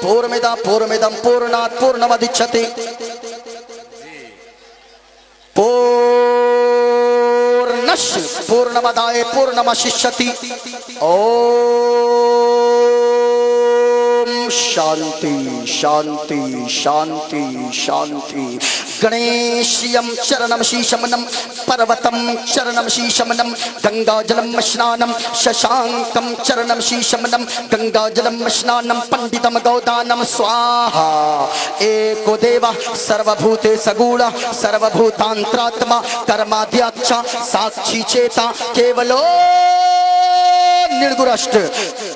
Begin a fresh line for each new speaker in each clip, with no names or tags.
पूर्णमिदं पूर्णमिदं पूर्णात् पूर्णमुदच्यते पूर्णस्य पूर्णमादाय पूर्णमेवावशिष्यति। ओम शांति शांति शांति शांति। गणेशयं चरणं शीशमनं पर्वतं चरणं शीशमनं गंगाजलं स्नानं शशांकं चरणं शीशमनं गंगाजलं स्नानं पंडितं गौदानं स्वाहा। एको देवः सर्वभूते सगुण सर्वभूतांतरात्मा कर्माद्यक्ष साक्षी चेता केवलो निर्गुणष्ट।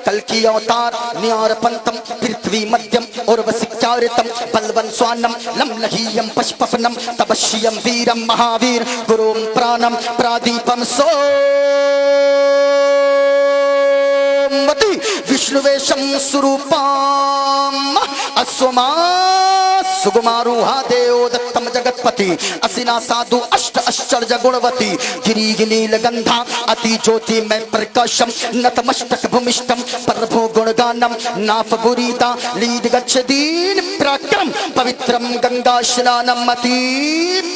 कल्कि अवतार न्यारपंतम पृथ्वी मध्यम उर्वशिचारितम बलवन स्वानम लमलहीयम पशुपफनम तपस्यम वीरम महावीर गुरुम प्राणम प्रादीपम सोमवती विष्णुवेशम स्वरूपम अस्वमा सुगुमारूहा देवोदत्तम जगत्पति असिना साधु अष्ट आश्चर्य गुणवती गिरी गिनील गंधा अति ज्योति में प्रकाशम नतमस्तक भूमिष्ठम प्रभु गुणगानम नाफ गुरीता लीद गच्छदीन पराक्रम पवित्रम गंगा स्नानम अति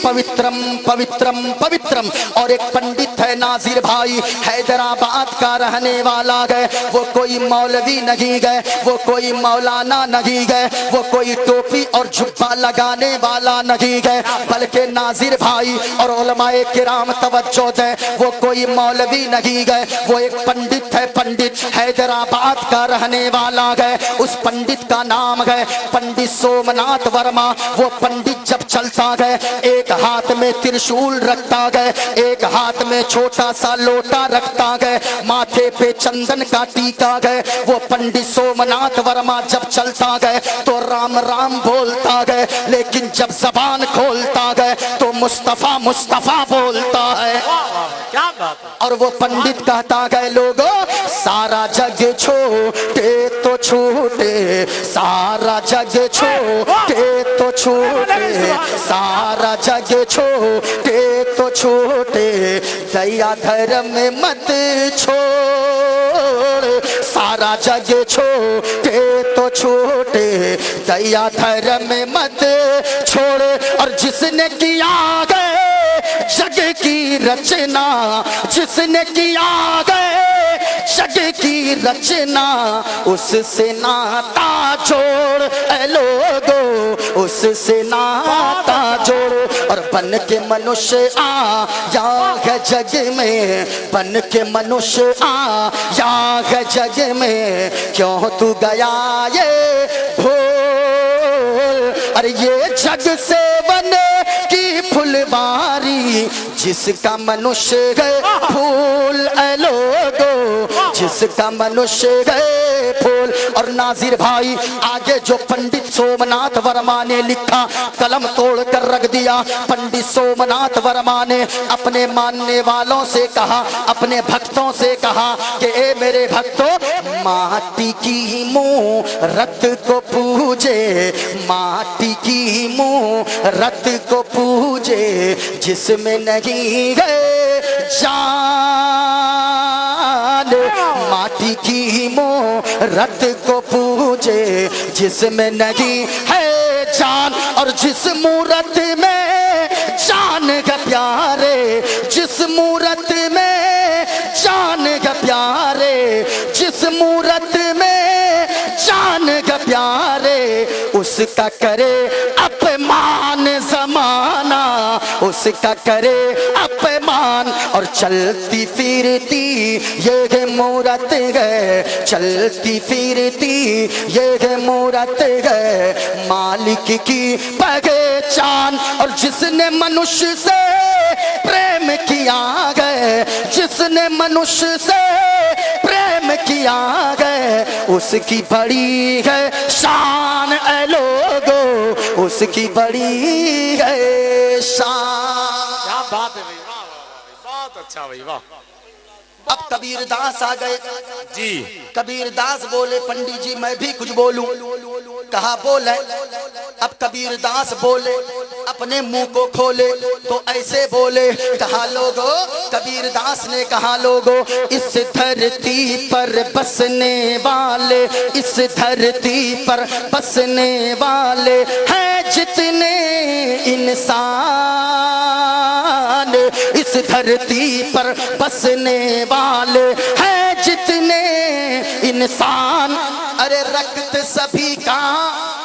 पवित्रम पवित्रम पवित्रम। और एक पंडित है नाजिर भाई हैदराबाद का रहने वाला है। वो कोई मौलवी नहीं गए, वो कोई मौलाना नहीं गए, वो कोई टोपी और जुब्बा लगाने वाला नहीं गए, बल्कि नाजिर भाई और उलमाए किराम तवज्जो दें, वो कोई मौलवी नहीं गए, वो एक पंडित है। पंडित हैदराबाद का रहने वाला है। उस पंडित का नाम है पंडित सोमनाथ वर्मा। वो पंडित जब चलता है एक हाथ में त्रिशूल रखता है, एक हाथ में छोटा सा लोटा रखता है, माथे पे चंदन का टीका है। वो पंडित सोमनाथ वर्मा जब चलता है तो राम राम बोलता है, लेकिन जब जबान खोलता है तो मुस्तफा मुस्तफा बोलता है।
क्या बात है।
और वो पंडित कहता है लोगों सारा जग छोटे तो छोटे, सारा जग छोटे तो छोटे, सारा जग छोटे तो छोटे, दया धर्म में मत छोड़। सारा जग छोटे तो छोटे, दया धर्म में मत छोड़। और जिसने किया गए जग की रचना, जिसने किया गए जग की रचना, उससे नाता जोड़ ए लोगो, उससे नाता जोड़। और बन के मनुष्य आया है जग में, बन के मनुष्य आया है जग में, क्यों तू गया ये भूल। अरे ये जग से बने की फुलवारी, जिसका मनुष्य है फूल ए लोगो, जिसका मनुष्य है फूल। और नाजिर भाई आगे जो पंडित सोमनाथ वर्मा ने लिखा कलम तोड़ कर रख दिया। पंडित सोमनाथ वर्मा ने अपने मानने वालों से कहा, अपने भक्तों से कहा कि ए मेरे भक्तों, माटी की मूरत को पूजे, माटी की मूरत को पूजे, जिसमें नहीं है जान। माटी की मूरत को पूजे, जिसमें नहीं है जान। और जिस मूरत में जान का प्यारे, जिस मूरत में जान का प्यारे, जिस मूरत में जान का प्यारे, उसका करे अपमान जमाना, उसका करे अपमान। और चलती फिरती ये मूरत है, चलती फिरती ये मूरत है, मालिक की पहचान। और जिसने मनुष्य से प्रेम किया गए, जिसने मनुष्य से प्रेम किया गए, उसकी बड़ी है शान ए लोगो, उसकी बड़ी है शान।
क्या बात है भाई, वाह वाह बहुत अच्छा भाई वाह।
अब कबीर दास आ गए
जी।
कबीर दास बोले पंडित जी मैं भी कुछ बोलूं। कहा बोले। अब कबीर दास बोले, अब अपने मुंह को खोले तो ऐसे बोले, कहा लोगो, कबीर दास ने कहा लोगो, इस धरती पर बसने वाले, इस धरती पर बसने वाले हैं जितने इंसान, इस धरती पर बसने वाले हैं जितने इंसान। अरे रक्त सभी का,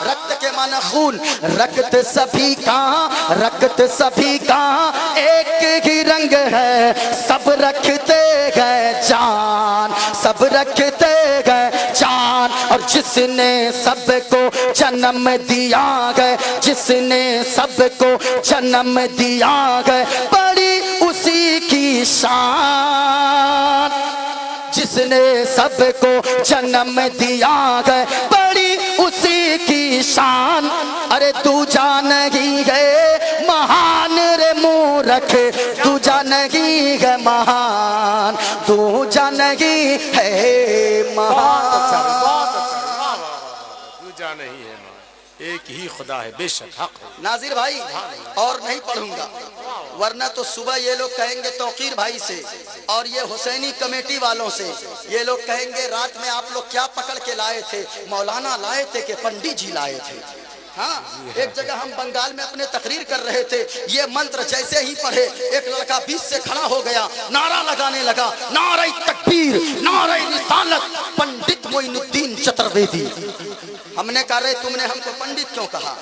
रक्त के माना खून, रक्त सभी का, रक्त सभी का एक ही रंग है, सब रखते गए जान, सब रखते गए जान। और जिसने सबको जन्म दिया गए, जिसने सबको जन्म दिया गए, बड़ी उसी की शान, जिसने सबको जन्म दिया गए, बड़ी उसी की शान। अरे दूजा नहीं गए महान रे मूर्ख, दूजा नहीं है महान, दूजा नहीं है महान।
दूजा नहीं है, एक ही खुदा है, बेशक हक है।
नाजिर भाई और नहीं पढ़ूंगा, वरना तो सुबह ये लोग कहेंगे तौकीर भाई से और ये हुसैनी कमेटी वालों से, ये लोग कहेंगे रात में आप लोग क्या पकड़ के लाए थे, मौलाना लाए थे कि पंडित जी लाए थे। हाँ, एक जगह हम बंगाल में अपने तकरीर कर रहे थे, ये मंत्र जैसे ही पढ़े एक लड़का बीच से खड़ा हो गया, नारा लगाने लगा, नारे तकबीर, नारे रिसालत, पंडित मोइनुद्दीन चतुर्वेदी। हमने कहा रे तुमने हमको पंडित क्यों कहा?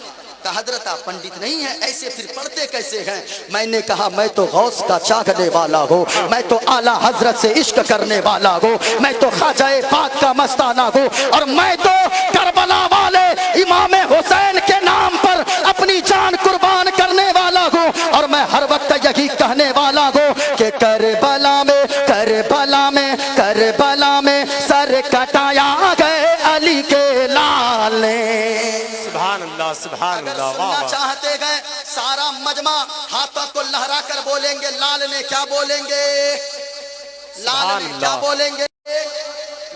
कहा हजरत आप पंडित नहीं है, ऐसे फिर पढ़ते कैसे हैं? मैंने कहा मैं तो गौस का चाहने वाला हूँ, मैं तो आला हजरत से इश्क करने वाला हूँ, मैं तो ख्वाजाए पाक का मस्ताना हूँ, और मैं तो करबला वाले इमाम हुसैन के नाम पर अपनी जान कुर्बान करने वाला हूँ। और मैं हर वक्त यही कहने वाला हूँ कि करबला में, करबला में, करबला में सर कटाया गए अली के लाल ने।
सुभान अल्लाह, सुभान अल्लाह।
सुनना चाहते गए सारा मजमा हाथों को लहरा कर बोलेंगे, लाल ने क्या बोलेंगे, लाल ने क्या बोलेंगे,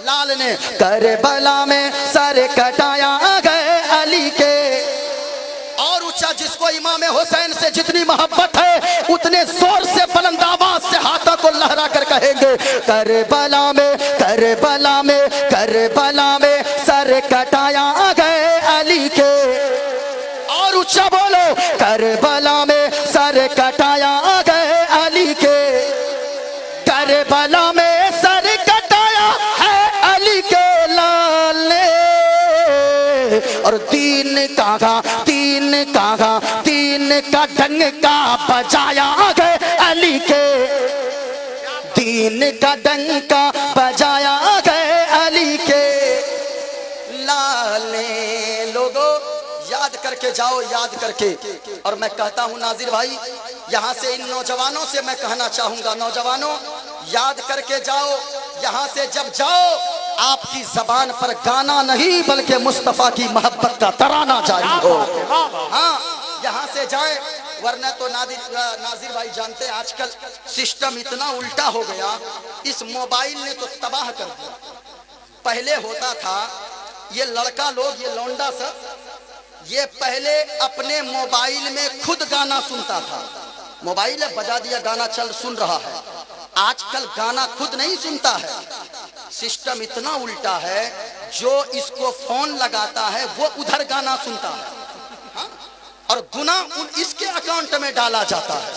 लाल ने करबला में सर कटाया गए अली के। और ऊंचा जिसको इमाम हुसैन से जितनी मोहब्बत है उतने जोर से बुलंद आवाज से हाथों को लहरा कर कहेंगे, करबला में, करबला में, करबला में सर कटाया गए अली के। और ऊंचा बोलो, करबला में सर कटाया गए अली के, करबला में सर कटाया है अली के लाल ने। और तीन कागा, तीन कागा, तीन का डंका बजाया गए अली के, तीन का डंका बजाया गए अली के लाल ने। लोगों याद करके जाओ, याद करके। और मैं कहता हूं नाजिर भाई, यहाँ से इन नौजवानों से मैं कहना चाहूंगा, नौजवानों याद करके जाओ, यहाँ से जब जाओ आपकी जबान पर गाना नहीं बल्कि मुस्तफा की मोहब्बत का तराना जारी हो। हाँ, यहाँ से जाए, वरना तो नाजिर भाई जानते हैं आजकल सिस्टम इतना उल्टा हो गया, इस मोबाइल ने तो तबाह कर दिया। पहले होता था ये लड़का लोग, ये लौंडा सब, ये पहले अपने मोबाइल में खुद गाना सुनता था, मोबाइल बजा दिया गाना चल सुन रहा है। आजकल गाना खुद नहीं सुनता है, सिस्टम इतना उल्टा है, जो इसको फोन लगाता है वो उधर गाना सुनता है। हाँ? और गुना इसके अकाउंट में डाला जाता है।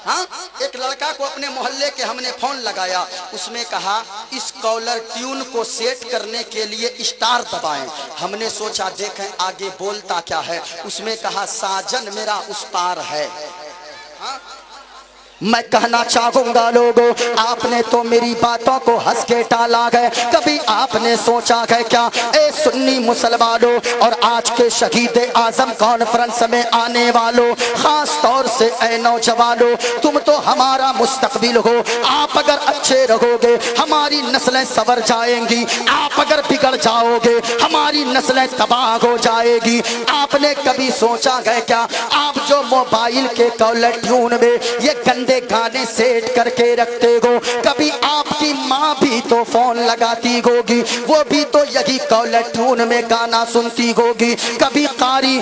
हाँ? एक लड़का को अपने मोहल्ले के हमने फोन लगाया, उसमें कहा इस कॉलर ट्यून को सेट करने के लिए स्टार दबाएं। हमने सोचा देखें आगे बोलता क्या है, उसमें कहा साजन मेरा उस पार है। हाँ? मैं कहना चाहूंगा लोगों, आपने तो मेरी बातों को हंस के टाला है, कभी आपने सोचा है क्या ए सुन्नी मुसलमानों और आज के शहीद आजम कॉन्फ्रेंस में आने वालों, खास तौर से ए नौजवानों, तुम तो हमारा मुस्तकबिल हो। आप अगर अच्छे रहोगे हमारी नस्लें संवर जाएंगी, आप अगर बिगड़ जाओगे हमारी नस्लें तबाह हो जाएगी। आपने कभी सोचा है क्या, आप जो मोबाइल के कॉलर ट्यून में ये गंदे गाने सेट करके रखते हो। कभी आपकी माँ भी तो फोन लगाती होगी, वो भी तो यही कॉलर ट्यून में गाना सुनती होगी। कभी कारी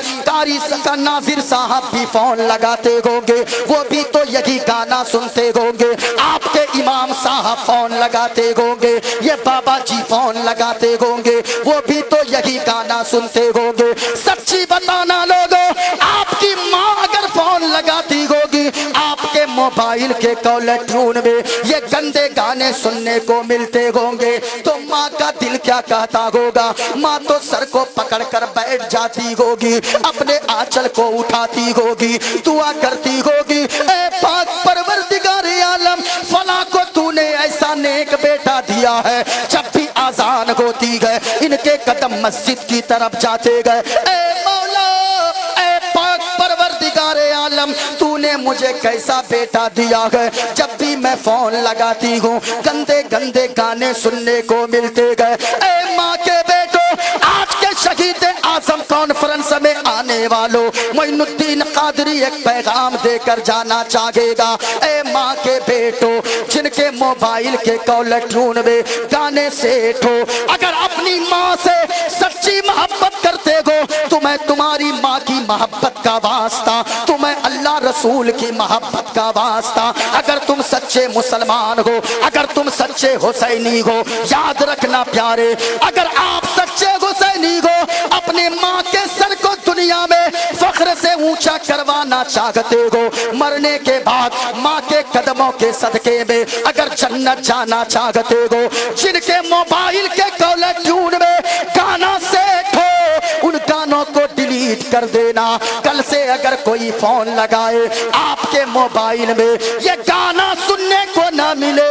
नाजिर साहब भी फोन लगाते होंगे, वो भी तो यही गाना सुनते होंगे। आपके इमाम साहब फोन लगाते होंगे, ये बाबा जी फोन लगाते होंगे, वो भी तो यही गाना सुनते होंगे। सच्ची बताना लोगों, आपकी माँ अगर फोन लगाती होगी, आपके मोबाइल के कॉलर ट्यून में ये गंदे गाने सुनने को मिलते होंगे, तो माँ का दिल क्या कहता होगा। माँ तो सर को पकड़कर बैठ जाती होगी, अपने आंचल को उठाती होगी, दुआ करती होगी, ए पाक परवरदिगारे आलम, फला को तूने ऐसा नेक बेटा दिया है, जब भी आजान होती है इनके कदम मस्जिद की तरफ जाते गए। ए मौला, ए पाक परवरदिगारे आलम, तूने मुझे कैसा बेटा दिया है, जब भी मैं फोन लगाती हूँ गंदे गंदे गाने सुनने को मिलते गए। ए माँ के बेटो, आज के शहीद आजम कॉन्फ्रेंस में आने वालों, मोइनुद्दीन कादरी एक पैगाम देकर जाना चाहेगा। ए माँ के बेटो, जिनके मोबाइल के कॉलर ट्यून में गाने सेट हो, अगर अपनी माँ से सच्ची मोहब्बत करते हो, तुम्हें तुम्हारी माँ की मोहब्बत का वास्ता, तुम्हें अल्लाह रसूल की मोहब्बत का वास्ता, अगर तुम सच्चे मुसलमान हो, अगर तुम सच्चे हुसैनी हो, याद रखना प्यारे, अगर आप सच्चे हुसैनी हो, अपने माँ के सर को दुनिया में फख्र से ऊंचा करवाना चाहते हो, मरने के बाद माँ के कदमों के सदके में अगर जन्नत जाना चाहते हो, जिनके मोबाइल के कॉलर ट्यून में गाना सेट हो, उन गानों को डिलीट कर देना। कल से अगर कोई फोन लगाए आपके मोबाइल में ये गाना सुनने को ना मिले,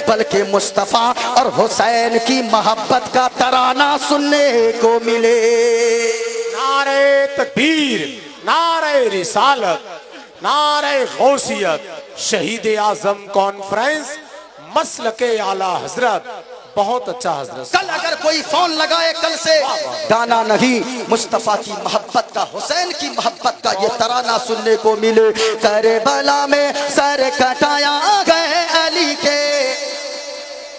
बल्कि मुस्तफा और हुसैन की मोहब्बत का तराना सुनने को मिले।
नारे तकबीर, नारे रिसालत, नारे गौसियत, शहीद आजम कॉन्फ्रेंस, मसलके आला हजरत। बहुत अच्छा हजरत।
कल अगर कोई फोन लगाए, कल से गाना नहीं, मुस्तफा की मोहब्बत का, हुसैन की मोहब्बत का ये तराना सुनने को मिले। करबला में सर कटाया गए अली के,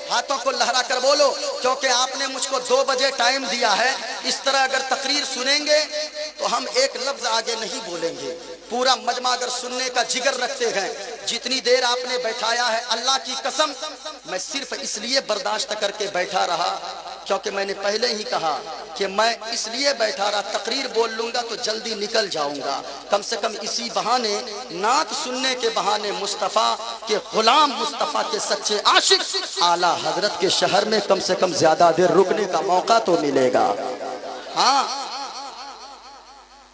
हाथों को लहरा कर बोलो, क्योंकि आपने मुझको 2 बजे टाइम दिया है। इस तरह अगर तकरीर सुनेंगे तो हम एक लफ्ज आगे नहीं बोलेंगे। पूरा मजमा अगर सुनने का जिगर रखते हैं, जितनी देर आपने बैठाया है, अल्लाह की कसम मैं सिर्फ इसलिए बर्दाश्त करके बैठा रहा, क्योंकि मैंने पहले ही कहा कि मैं इसलिए बैठा रहा, तकरीर बोल लूंगा तो जल्दी निकल जाऊंगा, कम से कम इसी बहाने, नात सुनने के बहाने मुस्तफ़ा के गुलाम, मुस्तफ़ा के सच्चे आशिक आला हजरत के शहर में कम से कम ज्यादा देर रुकने का मौका तो मिलेगा। हाँ,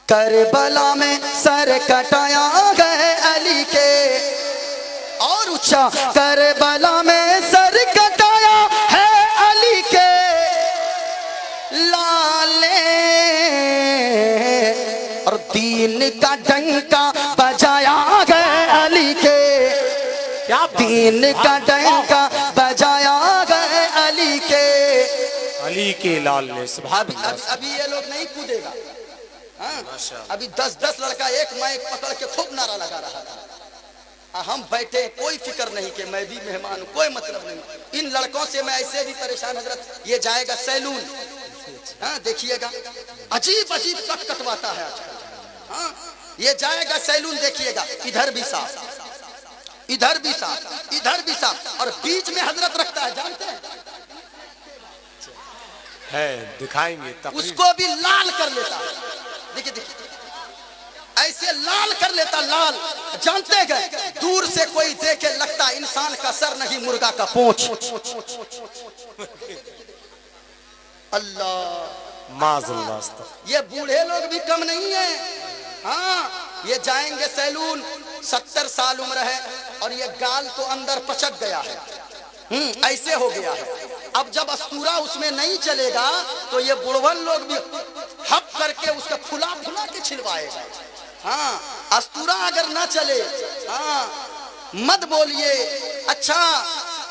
करबला में सर कटाया गए अली के, और ऊंचा, करबला में सर कटाया है अली के लाले, और दीन का डंका बजाया गए अली के, क्या दीन का डंका बजाया गए अली के,
अली के लाल ने।
अभी ये लोग नहीं कूदेगा। हाँ? अभी 10-10 लड़का एक माइक पकड़ के खूब नारा लगा रहा था, हम बैठे, कोई फिक्र नहीं कि मैं भी मेहमान हूं, कोई मतलब नहीं। इन लड़कों से मैं ऐसे भी परेशान हजरत, ये जाएगा सैलून, हाँ देखिएगा, अजीब अजीब कट कटवाता है आजकल। हाँ, ये जाएगा सैलून, देखिएगा, इधर भी साफ, इधर भी साफ, इधर भी साफ, और बीच में हजरत रखता है, जानते हैं,
है दिखाएंगे,
उसको भी लाल कर लेता है। देखिए देखिए, ऐसे लाल कर लेता, लाल, जानते गए, दूर से कोई देखे लगता इंसान का सर नहीं, मुर्गा का पूंछ। अल्लाह
माज़ल्लाह,
ये बूढ़े लोग भी कम नहीं है। हाँ, ये जाएंगे सैलून, 70 साल उम्र है, और ये गाल तो अंदर पचक गया है, ऐसे हो गया है। अब जब अस्तूरा उसमें नहीं चलेगा तो ये बुढ़वन लोग भी हप करके उसका फुला फुला के छिलवाएगा। हाँ, अस्तूरा अगर ना चले, हाँ मत बोलिए। अच्छा,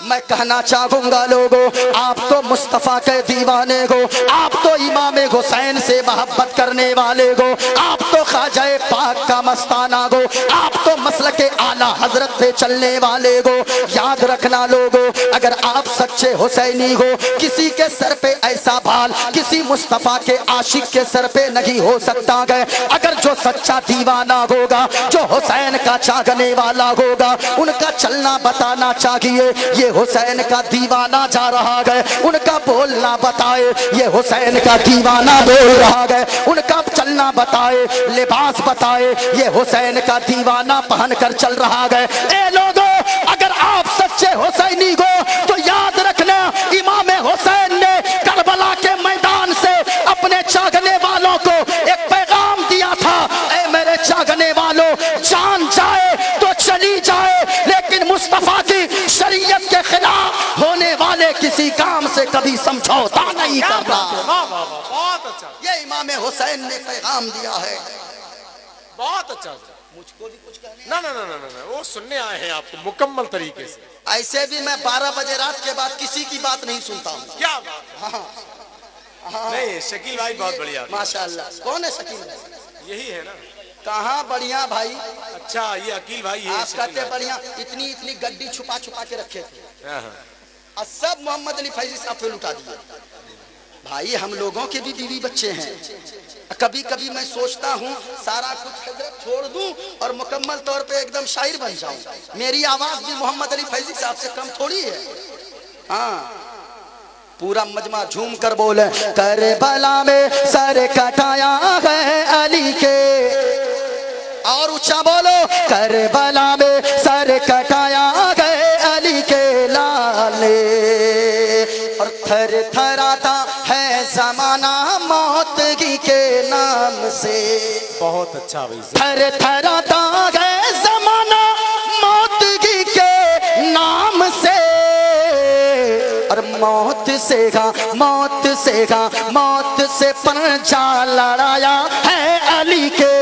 मैं कहना चाहूंगा लोगों, आप तो मुस्तफा के दीवाने हो, आप तो इमाम हुसैन से मोहब्बत करने वाले हो, आप तो ख्वाजा पाक का मस्ताना हो, आप तो मसलक आला आला हजरत पे चलने वाले को याद रखना लोगो, अगर आप सच्चे हुसैनी हो किसी के सर पे ऐसा बाल किसी मुस्तफा के आशिक के सर पे नहीं हो सकता है। अगर जो सच्चा दीवाना होगा, जो हुसैन का चाहने वाला होगा, उनका चलना बताना चाहिए ये हुसैन का दीवाना जा रहा है, उनका बोलना बताए ये हुसैन का दीवाना बोल रहा है, उनका चलना बताए, लिबास बताए ये हुसैन का दीवाना पहन कर चल रहा है। ए लोगों, अगर आप सच्चे हुसैनी हो तो याद रखना इमाम हुसैन ने करबला के मैदान से अपने चाहने वालों को एक पैगाम दिया था, ए मेरे चाहने वालों, जान जाए तो चली जाए लेकिन मुस्तफा की शरीयत के खिलाफ होने वाले किसी काम से कभी समझौता नहीं करना।
बहुत अच्छा,
ये इमाम हुसैन ने पैगाम दिया है।
बहुत अच्छा।
मुझको भी कुछ कहना
ना ना ना ना ना, वो सुनने आए हैं आपको मुकम्मल तरीके से।
ऐसे भी मैं 12 बजे रात के बाद किसी की बात नहीं सुनता हूँ।
क्या बात? हाँ। नहीं, शकील भाई बहुत बढ़िया।
माशाअल्लाह। कौन है शकील भाई?
यही है ना।
कहाँ बढ़िया भाई।
अच्छा, ये अकील भाई है।
आप कहते बढ़िया, इतनी इतनी गड्डी छुपा छुपा के रखे थे और सब मोहम्मद अली फैजी साहब पे लुटा दिए। भाई हम लोगों के भी बीवी बच्चे हैं, कभी कभी मैं सोचता हूँ सारा कुछ हजरत छोड़ दूं और मुकम्मल तौर पे एकदम शायर बन जाऊं। मेरी आवाज भी मोहम्मद अली फैजी साहब से कम थोड़ी है। हाँ, पूरा मजमा झूम कर बोले, करबला में सर कटाया है अली के, और ऊंचा बोलो, करबला में सर कटाया है अली के लाले, और थर थराता है जमाना मौतगी के नाम से।
बहुत अच्छा भाई।
थर थराता है जमाना मौतगी के नाम से, और मौत से पंजा लड़ाया है अली के,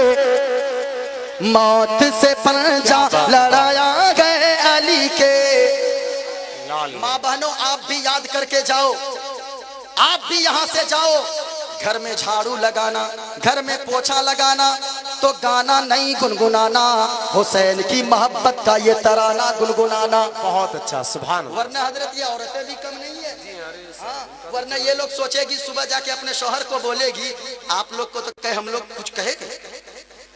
मौत से पंजा लड़ाया गए अली के। माँ बहनों, आप भी याद करके जाओ, आप भी यहाँ से जाओ, घर में झाड़ू लगाना, घर में पोछा लगाना, तो गाना नहीं गुनगुनाना, हुसैन की मोहब्बत का ये तराना गुनगुनाना।
बहुत अच्छा, सुभान अल्लाह।
वरना हजरत ये औरतें भी कम नहीं है। हाँ, वरना ये लोग सोचेगी सुबह जाके अपने शौहर को बोलेगी, आप लोग को तो कहे हम लोग कुछ कहेंगे।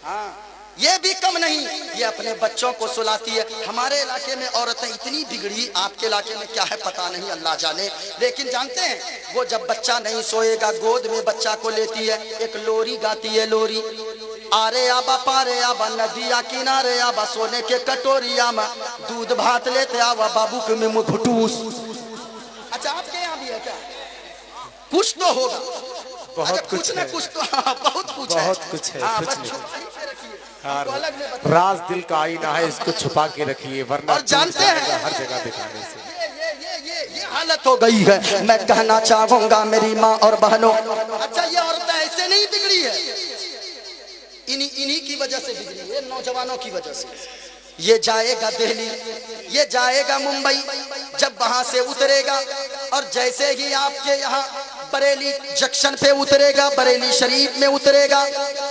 हाँ, ये भी कम नहीं, ये अपने बच्चों को सुलाती है। हमारे इलाके में औरतें इतनी बिगड़ी, आपके इलाके में क्या है पता नहीं, अल्लाह जाने। लेकिन जानते हैं, वो जब बच्चा नहीं सोएगा गोद में बच्चा को लेती है, एक लोरी गाती है, लोरी, आरे आबा पारे आबा नदिया किनारे आबा सोने के कटोरिया में दूध भात लेते आवा बाबू के में घुटूस। अच्छा, आपके यहाँ भी है क्या? कुछ तो होगा,
बहुत कुछ
न कुछ तो। हाँ, बहुत कुछ है,
बहुत कुछ है।
हाँ,
कुछ
बस
नहीं।
हाँ,
राज दिल का आईना है, इसको छुपा के रखिए, वरना
और जानते हैं
हर जगह दिखाने से
ये हालत हो गई है। मैं कहना चाहूंगा मेरी माँ और बहनों, अच्छा ये औरतें ऐसे नहीं बिगड़ी है, इन्हीं की वजह से बिगड़ी है, नौजवानों की वजह से। ये जाएगा दिल्ली, ये जाएगा मुंबई, जब वहां से उतरेगा और जैसे ही आपके यहाँ बरेली जंक्शन पे उतरेगा, बरेली शरीफ में उतरेगा,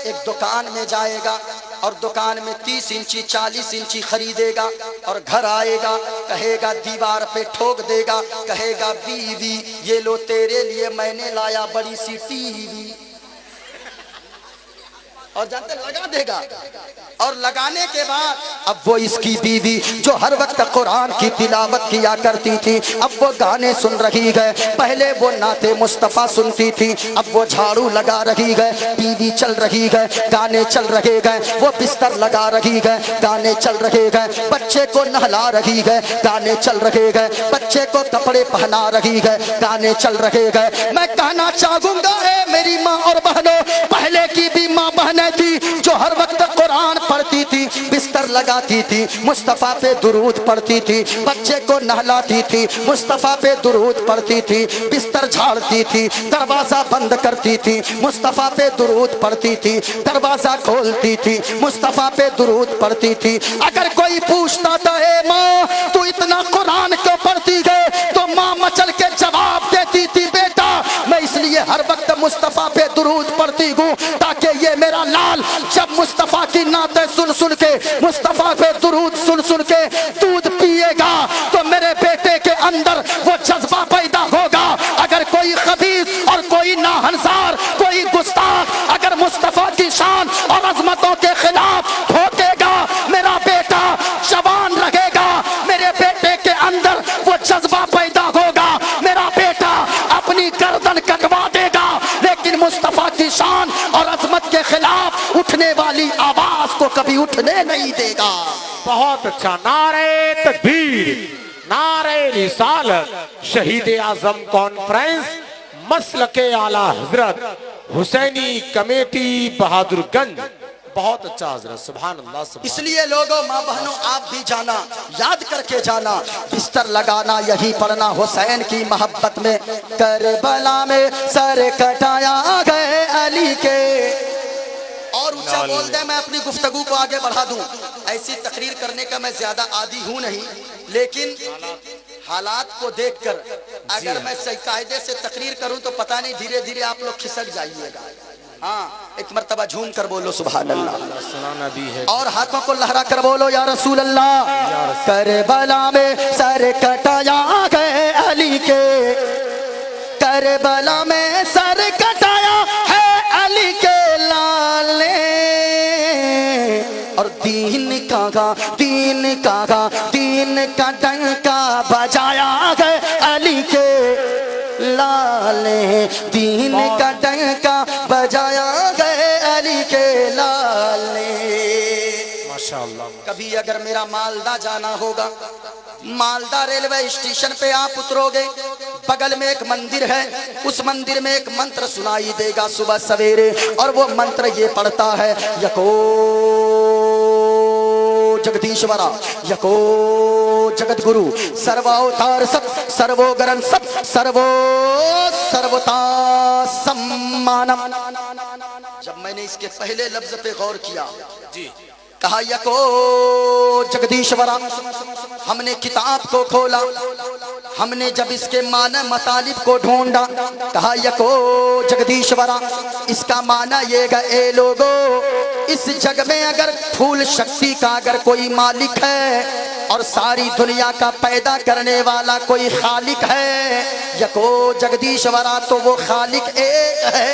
एक दुकान में जाएगा और दुकान में 30 इंची 40 इंची खरीदेगा और घर आएगा, कहेगा दीवार पे ठोक देगा, कहेगा बीवी ये लो तेरे लिए मैंने लाया बड़ी सी टीवी, और जानते लगा देगा। और लगाने के बाद अब वो इसकी बीवी जो हर वक्त कुरान की तिलावत किया करती थी, अब वो गाने सुन रही है। पहले वो नाते मुस्तफ़ा सुनती थी, अब वो झाड़ू लगा रही है, टीवी चल रही है, गाने चल रहे हैं, वो बिस्तर लगा रही है, गाने चल रहे हैं, बच्चे को नहला रही है, गाने चल रहे हैं, बच्चे को कपड़े पहना रही है, गाने चल रहे हैं। मैं कहना चाहूंगा मेरी माँ और बहनों, पहले की भी माँ बहनें थी जो हर वक्त कुरान पढ़ती थी, बिस्तर लगाती थी, मुस्तफ़ा पे दुरूद पढ़ती थी, बच्चे को नहलाती थी, मुस्तफ़ा पे दुरूद पढ़ती थी, बिस्तर झाड़ती थी, दरवाजा बंद करती थी, मुस्तफ़ा पे दुरूद पढ़ती थी, दरवाजा खोलती थी, मुस्तफ़ा पे दुरूद पढ़ती थी। अगर कोई पूछता था ए माँ तू इतना कुरान क्यों पढ़ती है, तो माँ मचल के जवाब देती थी, बेटा मैं इसलिए हर वक्त मुस्तफ़ा पे दुरूद पढ़ती हूँ ताकि ये मेरा लाल जब मुस्तफा की नाते सुन सुन के, मुस्तफा पे दुरूद सुन सुन के दूध पिएगा तो मेरे बेटे के अंदर वो जज्बा पैदा होगा। अगर कोई खबीस और कोई नाहंसार, कोई गुस्ताख अगर मुस्तफा की शान और अजमतों के खिलाफ ठोकेगा, मेरा बेटा जवान रहेगा, मेरे बेटे के अंदर वो जज्बा पैदा होगा, मेरा बेटा अपनी गर्दन कटवा देगा, लेकिन मुस्तफा की शान और अजमत के खिलाफ उठने वाली आवाज को कभी उठने नहीं देगा।
बहुत अच्छा। नारे तकबीर, नारे रिसालत, शहीद आजम कॉन्फ्रेंस, मसलके आला हजरत हुसैनी कमेटी बहादुरगंज। बहुत अच्छा हजरत, सुभान अल्लाह, सुभान।
इसलिए लोगों, माँ बहनों, आप भी जाना, याद करके जाना, बिस्तर लगाना यही पढ़ना हुसैन की मोहब्बत में। करबला में सर कटाया गए अली के। और ऊंचा बोल दे, मैं अपनी गुफ्तगू को आगे बढ़ा दूं। ऐसी तकरीर करने का मैं ज्यादा आदी हूं नहीं, लेकिन हालात को देखकर अगर मैं सही कायदे से तकरीर करूं तो पता नहीं धीरे धीरे आप लोग खिसक जाइएगा। हाँ, एक मर्तबा झूम कर बोलो सुभान अल्लाह,
सुनाना भी है।
और हाथों को लहरा कर बोलो या रसूल अल्लाह। करबला में सर कटाया गए अली के, करबला में सर कटाया है अली के लाल ने। और दीन का डंका बजाया गए अली के लाल ने, दीन का डंका बजाया गए अली के लाल ने।
माशाअल्लाह।
कभी अगर मेरा मालदा जाना होगा, मालदा रेलवे स्टेशन पे आप उतरोगे, बगल में एक मंदिर है, उस मंदिर में एक मंत्र सुनाई देगा सुबह सवेरे, और वो मंत्र ये पढ़ता है, यको जगदीश्वरा, यको जगत गुरु, सर्वावतार सत, सर्वोगरन सत, सर्वता सम्मानम। जब मैंने इसके पहले लफ्ज पे गौर किया
जी,
कहा यको जगदीश्वरा, हमने किताब को खोला, हमने जब इसके माना मतालिब को ढूंढा, कहा यको जगदीश्वरा, इसका माना ये ए लोगो, इस जग में अगर फूल शक्ति का अगर कोई मालिक है और सारी दुनिया का पैदा करने वाला कोई खालिक है, यको जगदीश्वरा, तो वो खालिक एक है।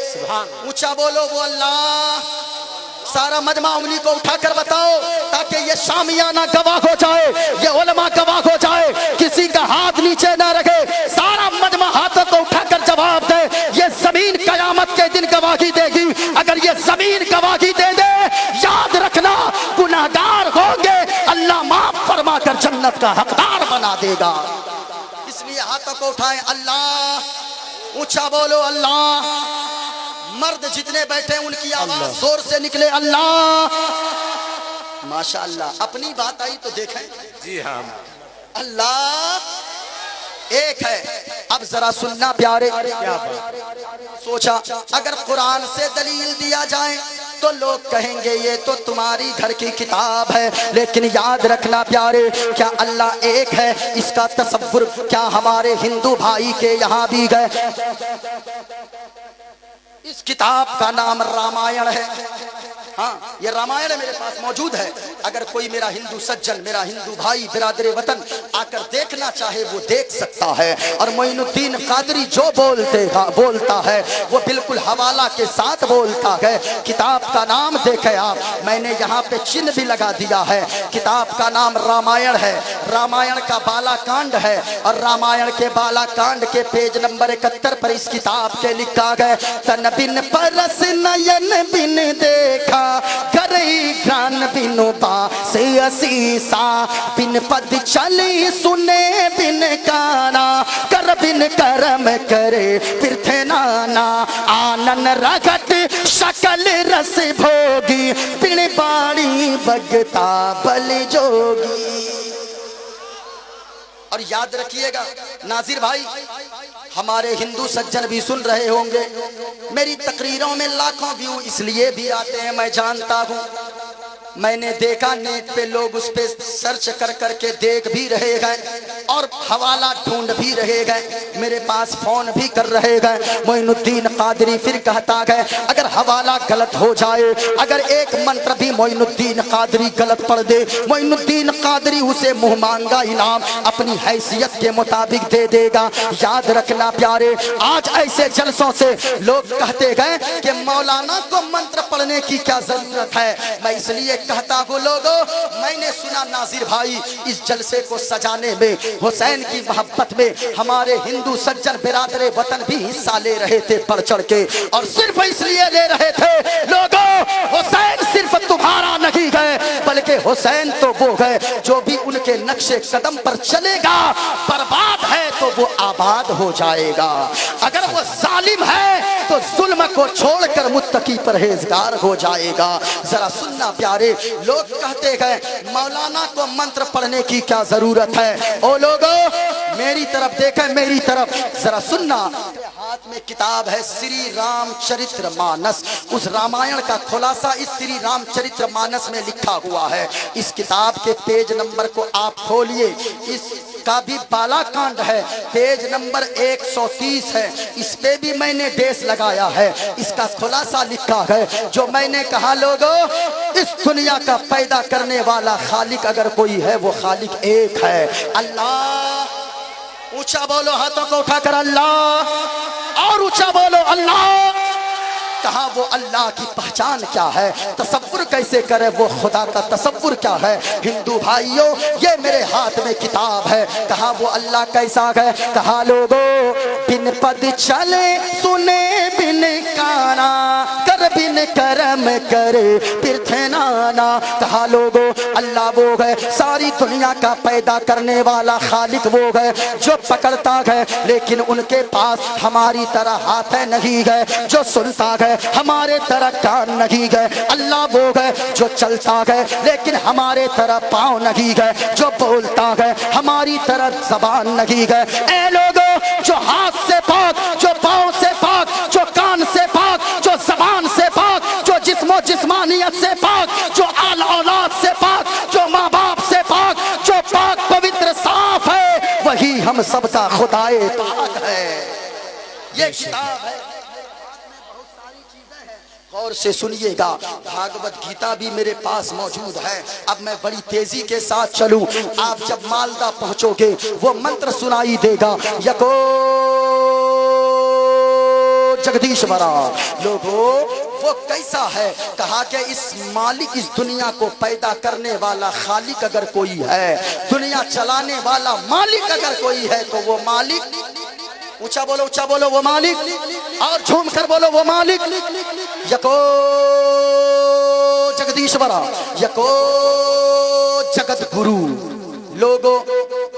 सुभान। ऊंचा बोलो वो अल्लाह। सारा मजमा उंगली को उठाकर बताओ, ताकि ये शामियाना गवाह हो जाए, ये उलमा गवाह हो जाए, किसी का हाथ नीचे ना रखे, सारा मजमा हाथों को उठाकर जवाब दे। ये जमीन कयामत के दिन गवाही देगी। अगर ये जमीन गवाही दे दे, याद रखना गुनाहगार होंगे, अल्लाह माफ फरमा कर जन्नत का हकदार बना देगा। इसलिए हाथों को उठाएं, अल्लाह। ऊंचा बोलो अल्लाह। मर्द जितने बैठे उनकी आवाज जोर से निकले, अल्लाह। माशाअल्लाह। अपनी बात आई तो देखें।
जी हाँ,
अल्लाह एक है। अब जरा सुनना प्यारे, सोचा अगर कुरान से दलील दिया जाए तो लोग कहेंगे ये तो तुम्हारी घर की किताब है, लेकिन याद रखना प्यारे, क्या अल्लाह एक है इसका तसव्वुर क्या हमारे हिंदू भाई के यहाँ भी गए? इस किताब का नाम रामायण है। हाँ, ये रामायण मेरे पास मौजूद है। अगर कोई मेरा हिंदू सज्जन, मेरा हिंदू भाई, बिरादरे वतन आकर देखना चाहे वो देख सकता है। और मोइनुद्दीन कादरी जो बोलता है वो बिल्कुल हवाला के साथ बोलता है। किताब का नाम देखे आप, मैंने यहाँ पे चिन्ह भी लगा दिया है। किताब का नाम रामायण है। रामायण का बालाकांड है, और रामायण के बालाकांड के पेज नंबर 71 पर इस किताब के लिखा गया, तन बिन परस नयन बिन देखा, करई ज्ञान बिनु पास असीसा, बिन पद चली सुने बिन काना, कर बिन कर्म करे पृथे नाना, आनन रगत शकल रस भोगी, बिन बाणी बगता बल जोगी। और याद रखिएगा नाजिर भाई, हमारे हिंदू सज्जन भी सुन रहे होंगे, मेरी तकरीरों में लाखों व्यू इसलिए भी आते हैं, मैं जानता हूं। मैंने देखा नेट पे लोग उस पे सर्च कर करके देख भी रहे गए और हवाला ढूंढ भी रहे गए, मेरे पास फोन भी कर रहे गए। मोइनुद्दीन कादरी फिर कहता है अगर हवाला गलत हो जाए, अगर एक मंत्र भी मोइनुद्दीन कादरी गलत पढ़ दे, मोइनुद्दीन कादरी उसे मुंह मांगा इनाम अपनी हैसियत के मुताबिक दे देगा। याद रखना प्यारे, आज ऐसे जलसों से लोग कहते गए कि मौलाना को मंत्र पढ़ने की क्या जरूरत है। मैं इसलिए कहता हूँ लोगों, मैंने सुना नाजिर भाई इस जलसे को सजाने में, हुसैन की मोहब्बत में हमारे हिंदू सज्जन बिरादरे वतन भी हिस्सा ले रहे थे बढ़ चढ़ के, और सिर्फ इसलिए ले रहे थे लोगों, हुसैन सिर्फ तुम्हारा नहीं गए बल्कि हुसैन तो वो गए जो भी उनके नक्शे कदम पर चलेगा, बर्बाद है तो वो आबाद हो जाएगा, अगर वो जालिम है तो जुल्म को छोड़कर मुत्तकी परहेजगार हो जाएगा। जरा सुनना प्यारे, लोग कहते गए मौलाना को मंत्र पढ़ने की क्या जरूरत है। ओ लोगों मेरी तरफ देखें, मेरी तरफ जरा सुनना, हाथ में किताब है श्री रामचरित्र मानस, उस रामायण का खुलासा इस श्री रामचरित्र मानस में लिखा हुआ है। इस किताब के पेज नंबर को आप खोलिए, इसका भी बालाकांड है, पेज नंबर 130 है, इस पे भी मैंने डेस लगाया है, इसका खुलासा लिखा है। जो मैंने कहा लोगों, इस दुनिया का पैदा करने वाला खालिक अगर कोई है वो खालिक एक है, अल्लाह। ऊंचा बोलो, हाथों को उठाकर अल्लाह, और ऊंचा बोलो अल्लाह। कहा वो अल्लाह की पहचान क्या है, तसव्वुर कैसे करे वो खुदा का तसव्वुर क्या है। हिंदू भाइयों ये मेरे हाथ में किताब है, कहा वो अल्लाह कैसा है। कहा लोगों बिन पद चले सुने बिन काना, कर बिन करम करे फिर थे नाना। कहा लोगों अल्लाह वो है सारी दुनिया का पैदा करने वाला खालिक वो है जो पकड़ता है लेकिन उनके पास हमारी तरह हाथ नहीं है, जो सुनता है हमारे तरह कान नहीं गए। अल्लाह वो है जो चलता है लेकिन हमारे तरह पाँव नहीं गए, जो बोलता है हमारी तरह जबान नहीं गए। ए लोगों जो हाथ से पाक, जो पाँव से पाक, जो कान से पाक, जो जबान से पाक, जो जिस्मो जिस्मानियत से पाक, जो आल औलाद से पाक, जो माँ बाप से पाक, जो पाक पवित्र साफ है वही हम सबका खुदाए पाक है। ये किताब है, और से सुनिएगा। भागवत गीता भी मेरे पास मौजूद है। अब मैं बड़ी तेजी के साथ चलूं, आप जब मालदा पहुंचोगे वो मंत्र सुनाई देगा, यको जगदीश्वरा। लोगों वो कैसा है, कहा कि इस मालिक, इस दुनिया को पैदा करने वाला खालिक अगर कोई है, दुनिया चलाने वाला मालिक अगर कोई है तो वो मालिक, ऊंचा बोलो वो मालिक, और झूम कर बोलो वो मालिक, यको जगदीश्वरा, यको जगत गुरु। लोगों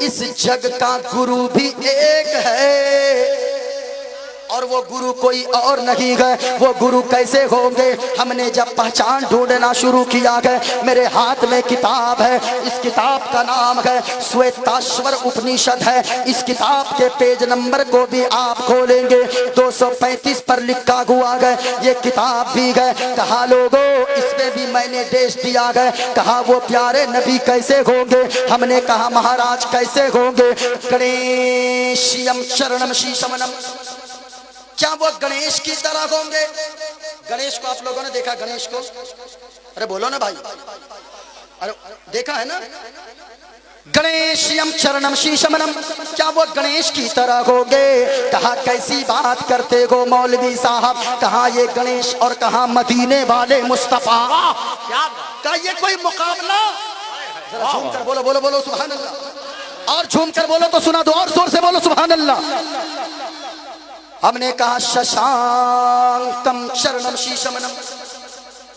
इस जग का गुरु भी एक है और वो गुरु कोई और नहीं है। वो गुरु कैसे होंगे, हमने जब पहचान ढूंढना शुरू किया है, मेरे हाथ में किताब है, इस किताब का नाम है श्वेताश्वर उपनिषद है। इस किताब के पेज नंबर को भी आप खोलेंगे 235 पर लिखा हुआ है, ये किताब भी है। कहा लोगों इसमें भी मैंने देश दिया है, कहा वो प्यारे नबी कैसे होंगे, हमने कहा महाराज कैसे होंगे। गणेशियम शरणम शीशमनम, क्या वो गणेश की तरह होंगे। गणेश को आप लोगों ने देखा, गणेश को, अरे बोलो ना भाई, अरे देखा है ना। गणेशयम चरणम शीशमनम, क्या वो गणेश की तरह होंगे। कहा कैसी बात करते हो मौलवी साहब, कहा ये गणेश और कहा मदीने वाले मुस्तफा, क्या ये कोई मुकाबला। जरा झूम कर बोलो बोलो बोलो सुभान अल्लाह, और झूम कर बोलो तो सुना दो, और जोर से बोलो सुभान अल्लाह। हमने कहा शशांकम शरणम शीशमनम,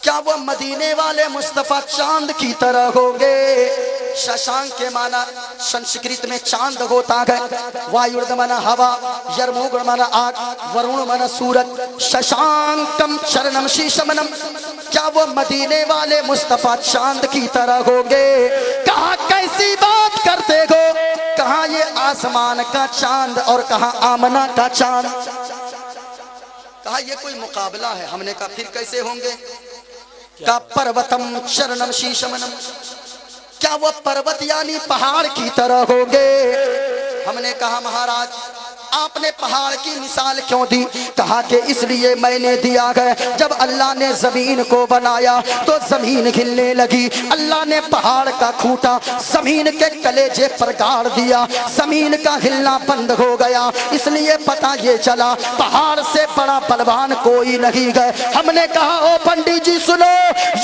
क्या वो मदीने वाले मुस्तफा चांद की तरह होंगे। शशांक के माना संस्कृत में चांद होता है, वायुर्द माना हवा, यर्मुग्र माना आग, वरुण माना सूरज। शशांकम शरणम शीशमनम, क्या वो मदीने वाले मुस्तफा चांद की तरह होंगे। कहा कैसी बात करते हो, कहा ये आसमान का चांद और कहा आमना का चांद। कहा ये कोई मुकाबला है। हमने कहा फिर कैसे होंगे। का पर्वतम शरणम शीशमनम, क्या वो पर्वत यानी पहाड़ की तरह होंगे? हमने कहा महाराज आपने पहाड़ की मिसाल क्यों दी? कहा कि इसलिए मैंने दिया है, जब अल्लाह ने जमीन को बनाया तो जमीन हिलने लगी, अल्लाह ने पहाड़ का खूंटा जमीन के कलेजे पर गाड़ दिया, जमीन का हिलना बंद हो गया, इसलिए पता ये चला पहाड़ से बड़ा बलवान कोई नहीं है। हमने कहा ओ पंडित जी सुनो,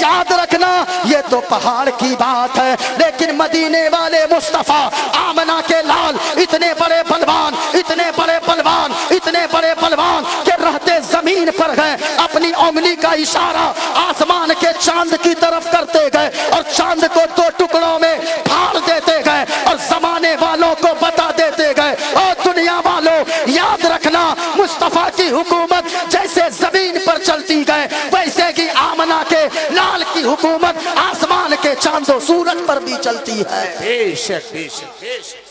याद रखना ये तो पहाड़ की बात है, लेकिन मदीने वाले मुस्तफा आमना के लाल इतने बड़े बलवान, इतने बड़े बलवान, इतने बड़े बलवान के रहते जमीन पर गए, अपनी उंगली का इशारा आसमान के चांद की तरफ करते गए और चांद को दो टुकड़ों में फाड़ देते गए और जमाने वालों को बता देते गए और दुनिया वालों याद रखना मुस्तफा की हुकूमत जैसे जमीन पर चलती गए वैसे ही आमना के लाल की हुकूमत आसमान के चांदो सूरज पर भी चलती है।
बेशक बेशक बेशक,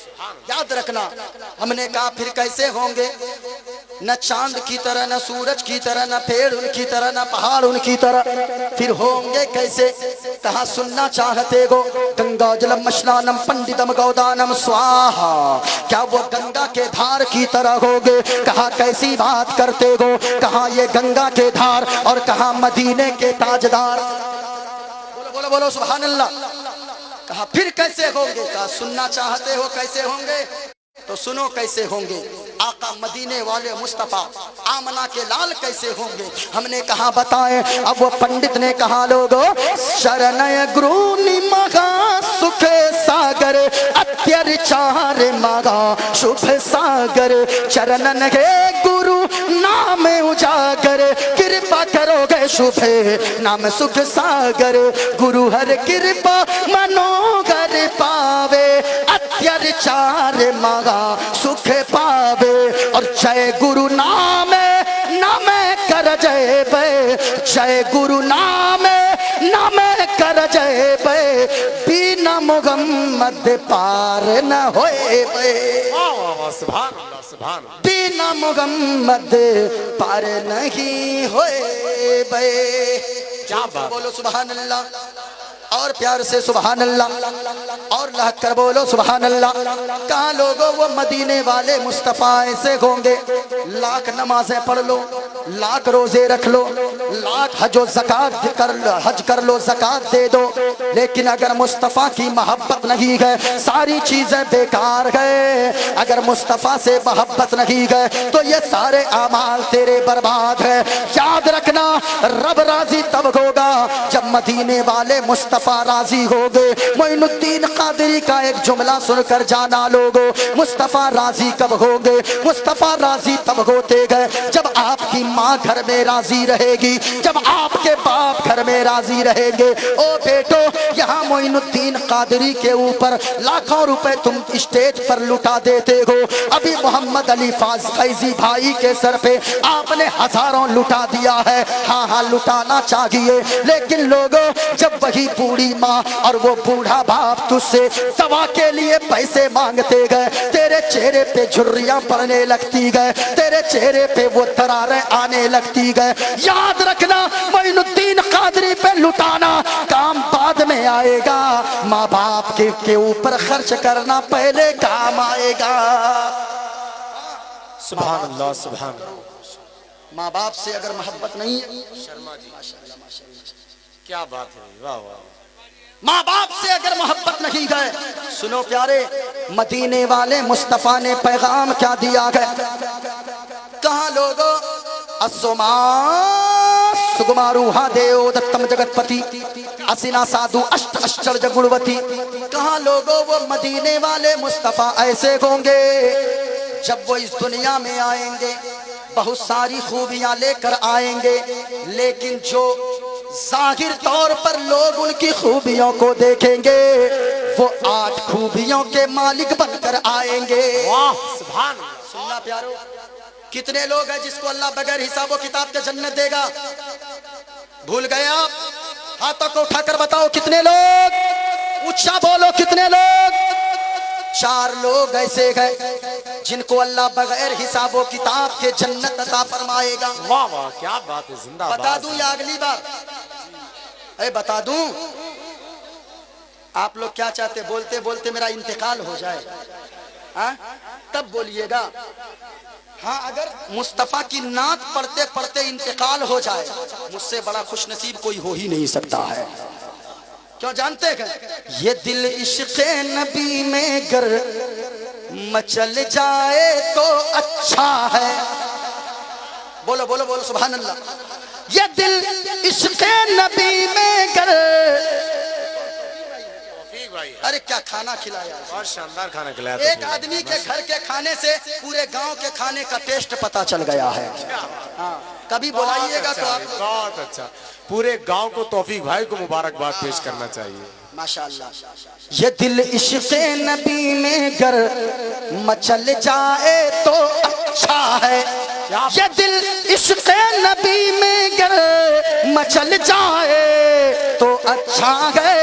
याद रखना। हमने कहा फिर कैसे होंगे? न चांद की तरह, न सूरज की तरह, न पेड़ उनकी तरह, न पहाड़ उनकी तरह, फिर होंगे कैसे? कहा सुनना चाहते हो? गंगा जलम स्नानम पंडितम गौदानम स्वाहा, क्या वो गंगा के धार की तरह होगे? कहा कैसी बात करते हो? कहा ये गंगा के धार और कहा मदीने के ताजदार। बोलो बोलो बोलो सुभान अल्लाह। कहा फिर कैसे होंगे? कहा सुनना चाहते हो कैसे होंगे? तो सुनो कैसे होंगे। आका मदीने वाले मुस्तफा आमना के लाल कैसे होंगे? हमने कहा बताएं। अब वो पंडित ने कहा लोगो शरणय गुरु निमगा सुख सागर अत्यचार मगा शुभ सागर, चरणन के गुरु नाम उजागर कृपा करोगे शुभ नाम सुख सागर, गुरु हर कृपा मनोगर पावे अत्यचार मगा सुख पावे, और जय गुरु नाम नाम कर जय बे, जय गुरु नाम नाम कर जय बे, बिना मोहम्मद पार न होए बे,
सुभान अल्लाह सुभान अल्लाह,
बिना मोहम्मद पार नहीं होए बे।
क्या बात,
बोलो सुभान अल्लाह और प्यार से सुभान अल्लाह और लहक कर बोलो सुभान अल्लाह। कहाँ लोगों वो मदीने वाले मुस्तफा ऐसे होंगे, लाख नमाजें पढ़ लो, लाख रोजे रख लो, लाख हज ज़कात कर लो, हज कर लो, ज़कात दे दो, लेकिन अगर मुस्तफा की मोहब्बत नहीं है सारी चीजें बेकार है। अगर मुस्तफा से मोहब्बत नहीं है तो ये सारे अमाल तेरे बर्बाद है। याद रखना रब राजी तब होगा जब मदीने वाले मुस्तफा राजी हो गए। मोइनुद्दीन कादरी का एक जुमला सुनकर जाना लोगो, मुस्तफा राजी कब हो गए? मुस्तफा राजी तब होते गए जब आपकी माँ घर में राजी रहेगी, जब आपके बाप घर में राजी रहेंगे। ओ बेटो यहाँ मोइनुद्दीन कादरी के ऊपर लाखों रुपए तुम स्टेज पर लुटा देते हो, अभी मोहम्मद अली फैजी भाई के सर पे आपने हजारों लुटा दिया है। हाँ हाँ लुटाना चाहिए, लेकिन लोगों जब वही बूढ़ी माँ और वो बूढ़ा बाप तुझसे दवा के लिए पैसे मांगते गए, तेरे चेहरे पे झुर्रियां पड़ने लगती गए, तेरे चेहरे पे वो दरारें आने लगती गए। याद रखना मोइनुद्दीन कादरी पे लुटाना काम बाद में आएगा, माँ बाप के ऊपर खर्च करना पहले काम आएगा।
सुभान अल्लाह सुभान अल्लाह।
माँ बाप से अगर मोहब्बत नहीं है,
शर्मा जी क्या बात है, वाह वाह।
माँ बाप से अगर मोहब्बत नहीं है, सुनो प्यारे मदीने वाले मुस्तफा ने पैगाम क्या दिया है? कहा लोगो असोमा सुगमारूहा देव दत्तम जगतपति असिना साधु अष्ट आश्चर्य गुणवती। कहा लोगो वो मदीने वाले मुस्तफा ऐसे होंगे जब वो इस दुनिया में आएंगे बहुत सारी खूबियां लेकर आएंगे, लेकिन जो जाहिर तौर पर लोग उनकी खूबियों को देखेंगे वो 8 खूबियों के मालिक बनकर आएंगे।
वाह सुभान अल्लाह।
सुनना प्यारो, कितने लोग हैं जिसको अल्लाह बगैर हिसाबो किताब के जन्नत देगा? भूल गए आप? हाथों को उठाकर बताओ कितने लोग, ऊंचा बोलो कितने लोग? 4 लोग ऐसे हैं जिनको अल्लाह बगैर हिसाबो किताब के जन्नत अता फरमाएगा।
वाह वाह क्या बात है, जिंदाबाद।
बता दूं या अगली बार? अरे बता दूं, आप लोग क्या चाहते, बोलते बोलते मेरा इंतकाल हो जाए? हाँ, तब बोलिएगा। हाँ, अगर मुस्तफा की नात पढ़ते पढ़ते इंतकाल हो जाए, मुझसे बड़ा खुशनसीब कोई हो ही नहीं सकता है। क्यों जानते हैं? ये दिल इश्क़ नबी में गर मचल जाए तो अच्छा है। बोलो बोलो बोलो सुभान अल्लाह। ये दिल इश्क़ नबी में गर, अरे क्या खाना खिलाया,
बहुत शानदार खाना खिलाया।
एक आदमी के घर के खाने से पूरे गांव के खाने का टेस्ट पता चल गया है। हाँ, कभी बुलाइएगा तो आप।
बहुत अच्छा, पूरे गांव को तौफीक भाई को मुबारकबाद पेश करना चाहिए।
माशाअल्लाह। ये दिल इश्क़ नबी में गर मचल जाए तो अच्छा है। ये दिल इश्क़ नबी में गर मचल जाए तो अच्छा है।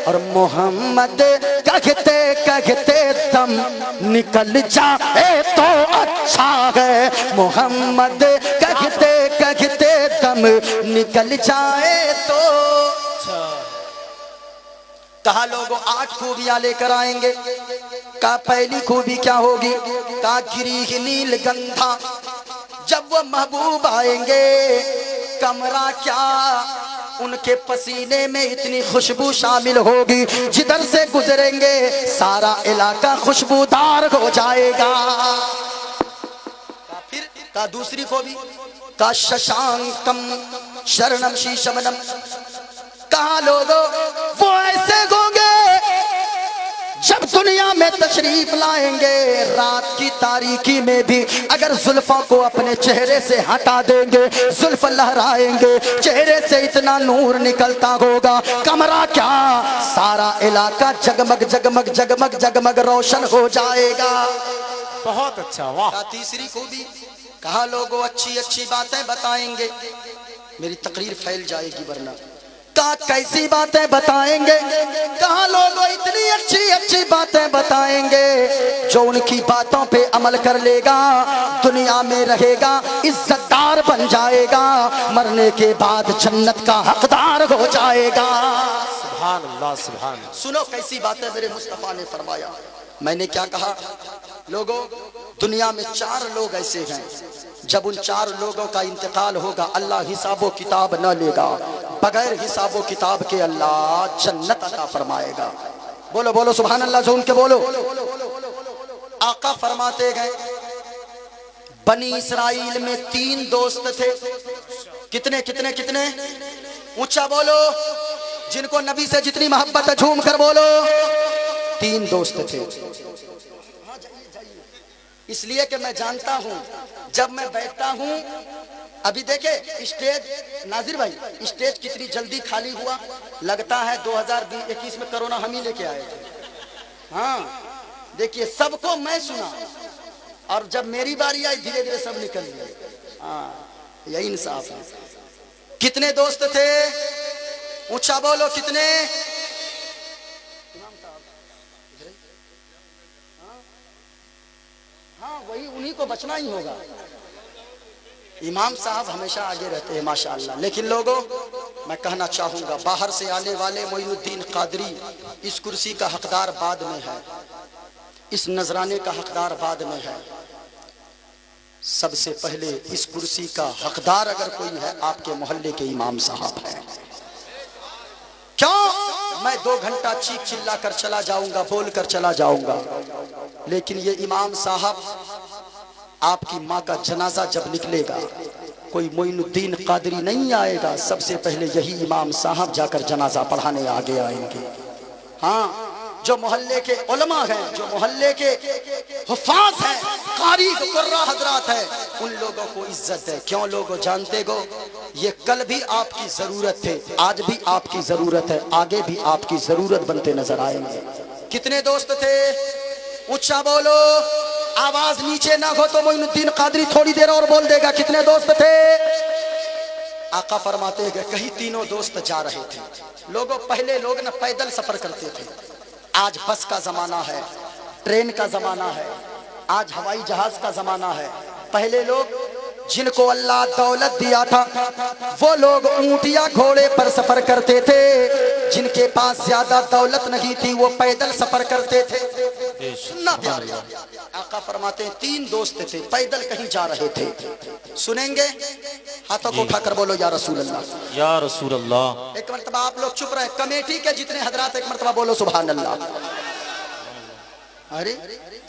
और मोहम्मद कहते कहते दम निकल जाए तो अच्छा है। मोहम्मद कहते कहते दम निकल जाए तो। कहा लोगों 8 खूबियां लेकर आएंगे। कहा पहली खूबी क्या होगी? कहा गिरी नील गंधा, जब वो महबूब आएंगे कमरा क्या, उनके पसीने में इतनी खुशबू शामिल होगी, जिधर से गुजरेंगे सारा इलाका खुशबूदार हो जाएगा। फिर कहा दूसरी खूबी, का शशांकम शरणम शीशमनम, कहा लोगों वो ऐसे होंगे जब दुनिया में तशरीफ लाएंगे, रात की तारीकी में भी अगर जुल्फों को अपने चेहरे से हटा देंगे, जुल्फ लहराएंगे, चेहरे से इतना नूर निकलता होगा, कमरा क्या सारा इलाका जगमग जगमग जगमग जगमग रोशन हो जाएगा।
बहुत अच्छा, वाह।
तीसरी खूबी, कहा लोगों अच्छी अच्छी बातें बताएंगे, मेरी तकरीर फैल जाएगी वरना। कहा कैसी बातें बताएंगे? कहा लोगों इतनी अच्छी अच्छी बातें बताएंगे, जो उनकी बातों पे अमल कर लेगा दुनिया में रहेगा, इज्जतदार बन जाएगा, मरने के बाद जन्नत का हकदार हो जाएगा।
सुभान अल्लाह, सुभान।
सुनो कैसी बातें मेरे मुस्तफा ने फरमाया। मैंने क्या कहा? लोगों दुनिया में 4 लोग ऐसे हैं, जब उन 4 लोगों का इंतकाल होगा अल्लाह हिसाबो किताब न लेगा, बगैर हिसाबो किताब के अल्लाह जन्नत अता फरमाएगा। बोलो बोलो सुभान अल्लाह, जो उनके बोलो। आका फरमाते गए बनी इसराइल में 3 दोस्त थे। कितने कितने कितने? ऊंचा बोलो, जिनको नबी से जितनी मोहब्बत है झूम कर बोलो। 3 दोस्त थे। इसलिए कि मैं जानता हूं जब मैं बैठता हूं, अभी देखे स्टेज नाजिर भाई, स्टेज कितनी जल्दी खाली हुआ, लगता है 2021 में कोरोना हम ही लेके आए थे। हाँ देखिए, सबको मैं सुना और जब मेरी बारी आई धीरे धीरे सब निकल गए। हाँ यही इंसाफ है। कितने दोस्त थे? ऊंचा बोलो कितने? हाँ वही, उन्हीं को बचना ही होगा। इमाम साहब हमेशा आगे रहते हैं माशाअल्लाह। लेकिन लोगों मैं कहना चाहूंगा, बाहर से आने वाले मोइनुद्दीन कादरी इस कुर्सी का हकदार बाद में है, इस नजराने का हकदार बाद में है। सबसे पहले इस कुर्सी का हकदार अगर कोई है आपके मोहल्ले के इमाम साहब हैं। क्यों? मैं 2 घंटा चीख चिल्ला कर चला जाऊंगा, बोल कर चला जाऊंगा, लेकिन ये इमाम साहब, आपकी माँ का जनाजा जब निकलेगा कोई मोइनुद्दीन कादरी नहीं आएगा, सबसे पहले यही इमाम साहब जाकर जनाजा पढ़ाने आगे आएंगे। हाँ, जो मोहल्ले के उलमा हैं, जो मोहल्ले के हुफ़ाज़ हैं, कारी कुर्रा हजरात हैं, उन लोगों को इज्जत है। क्यों लोगों जानते हो, ये कल भी आपकी जरूरत थे, आज भी आपकी जरूरत है, आगे भी आपकी जरूरत बनते नजर आएंगे। कितने दोस्त थे? ऊंचा बोलो, आवाज नीचे ना हो तो मोइनुद्दीन कादरी थोड़ी देर और बोल देगा। कितने दोस्त थे? आका फरमाते हैं कहीं 3 दोस्त जा रहे थे। लोगों पहले लोग ना पैदल सफर करते थे, आज बस का जमाना है, ट्रेन का जमाना है, आज हवाई जहाज का जमाना है। पहले लोग जिनको अल्लाह दौलत दिया था वो लोग ऊंट या घोड़े पर सफर करते थे, जिनके पास ज्यादा दौलत नहीं थी वो पैदल सफर करते थे। सुनना प्यारे, आका फरमाते हैं 3 दोस्त थे, पैदल कहीं जा रहे थे। सुनेंगे? हाथों को उठाकर बोलो या रसूल अल्लाह,
या रसूल अल्लाह।
एक मरतबा आप लोग चुप रहे, कमेटी के जितने हजरात एक मरतबा बोलो सुभान अल्लाह। अरे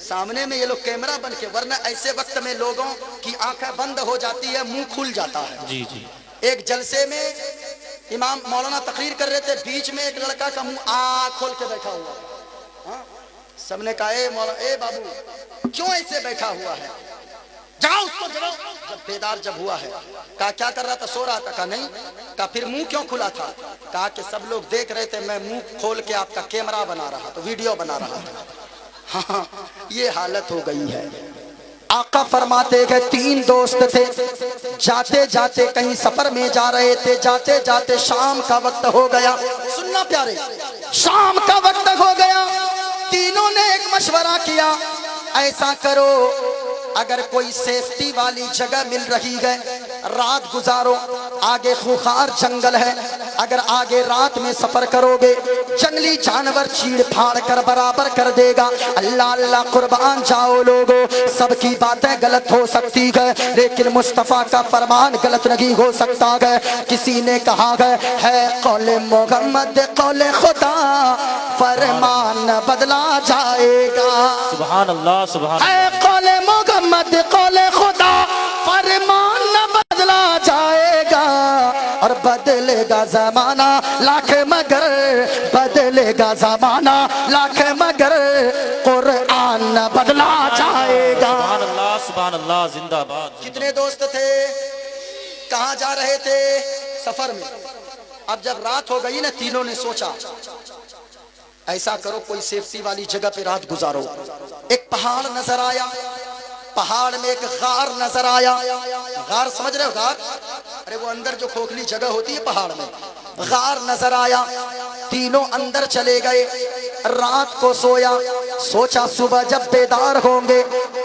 सामने में ये लोग कैमरा बन के, वरना ऐसे वक्त में लोगों की आंखें बंद हो जाती है, मुंह खुल जाता है।
जी जी।
एक जलसे में इमाम मौलाना तकरीर कर रहे थे, बीच में एक लड़का का मुंह खोल के बैठा हुआ। हाँ? सबने कहा ए मौलाना, ए बाबू क्यों ऐसे बैठा हुआ है, जगाओ उसको जगाओ। जब बेदार जब हुआ है, कहा क्या कर रहा था, सो रहा था। कहा नहीं। कहा फिर मुंह क्यों खुला था? कहा कि सब लोग देख रहे थे, मैं मुंह खोल के आपका कैमरा बना रहा था, वीडियो बना रहा था। हाँ, ये हालत हो गई है। आका फरमाते गए 3 दोस्त थे, जाते जाते कहीं सफर में जा रहे थे, जाते जाते शाम का वक्त हो गया। सुनना प्यारे, शाम का वक्त हो गया। तीनों ने एक मशवरा किया, ऐसा करो अगर कोई सेफ्टी वाली जगह मिल रही है रात गुजारो, आगे खूंखार जंगल है, अगर आगे रात में सफर करोगे जंगली जानवर चीड़ फाड़ कर बराबर कर देगा। अल्लाह अल्लाह कुर्बान जाओ लोगो, सबकी बातें गलत हो सकती है लेकिन मुस्तफा का फरमान गलत नहीं हो सकता है। किसी ने कहा है कौले मोहम्मद कौले खुदा, फरमान बदला जाएगा।
सुभान अल्लाह, सुभान
है कौले मोहम्मद कौले खुदा, फरमान बदला जाएगा। और बदलेगा जमाना लाख मगर, बदलेगा जमाना लाख मगर, कुरान बदला जाएगा।
सुभान अल्लाह, सुभान अल्लाह, जिंदाबाद।
कितने दोस्त थे, कहाँ जा रहे थे? सफर में। अब जब रात हो गई ना, तीनों ने सोचा ऐसा करो कोई सेफ्टी वाली जगह पे रात गुजारो। एक पहाड़ नजर आया, पहाड़ में एक गार नजर आया। गार समझ रहे हो? गार, अरे वो अंदर जो खोखली जगह होती है पहाड़ में, गार नजर आया। तीनों अंदर चले गए, रात को सोया, सोचा सुबह जब बेदार होंगे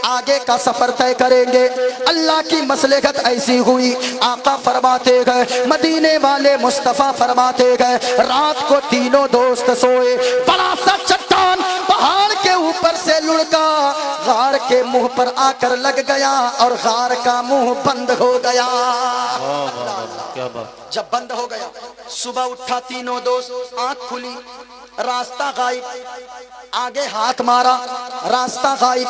आगे का सफर तय करेंगे। अल्लाह की मसलहत ऐसी हुई, आका फरमाते गए, मदीने वाले मुस्तफा फरमाते गए, रात को तीनों दोस्त सोए। बड़ा सा चट्टान पहाड़ के ऊपर से लुढ़का गार के मुंह पर आकर लग गया और गार का मुंह बंद हो गया।
क्या बात।
जब बंद हो गया, सुबह उठा तीनों दोस्त, आंख खुली, रास्ता गायब, आगे हाथ मारा, रास्ता गायब,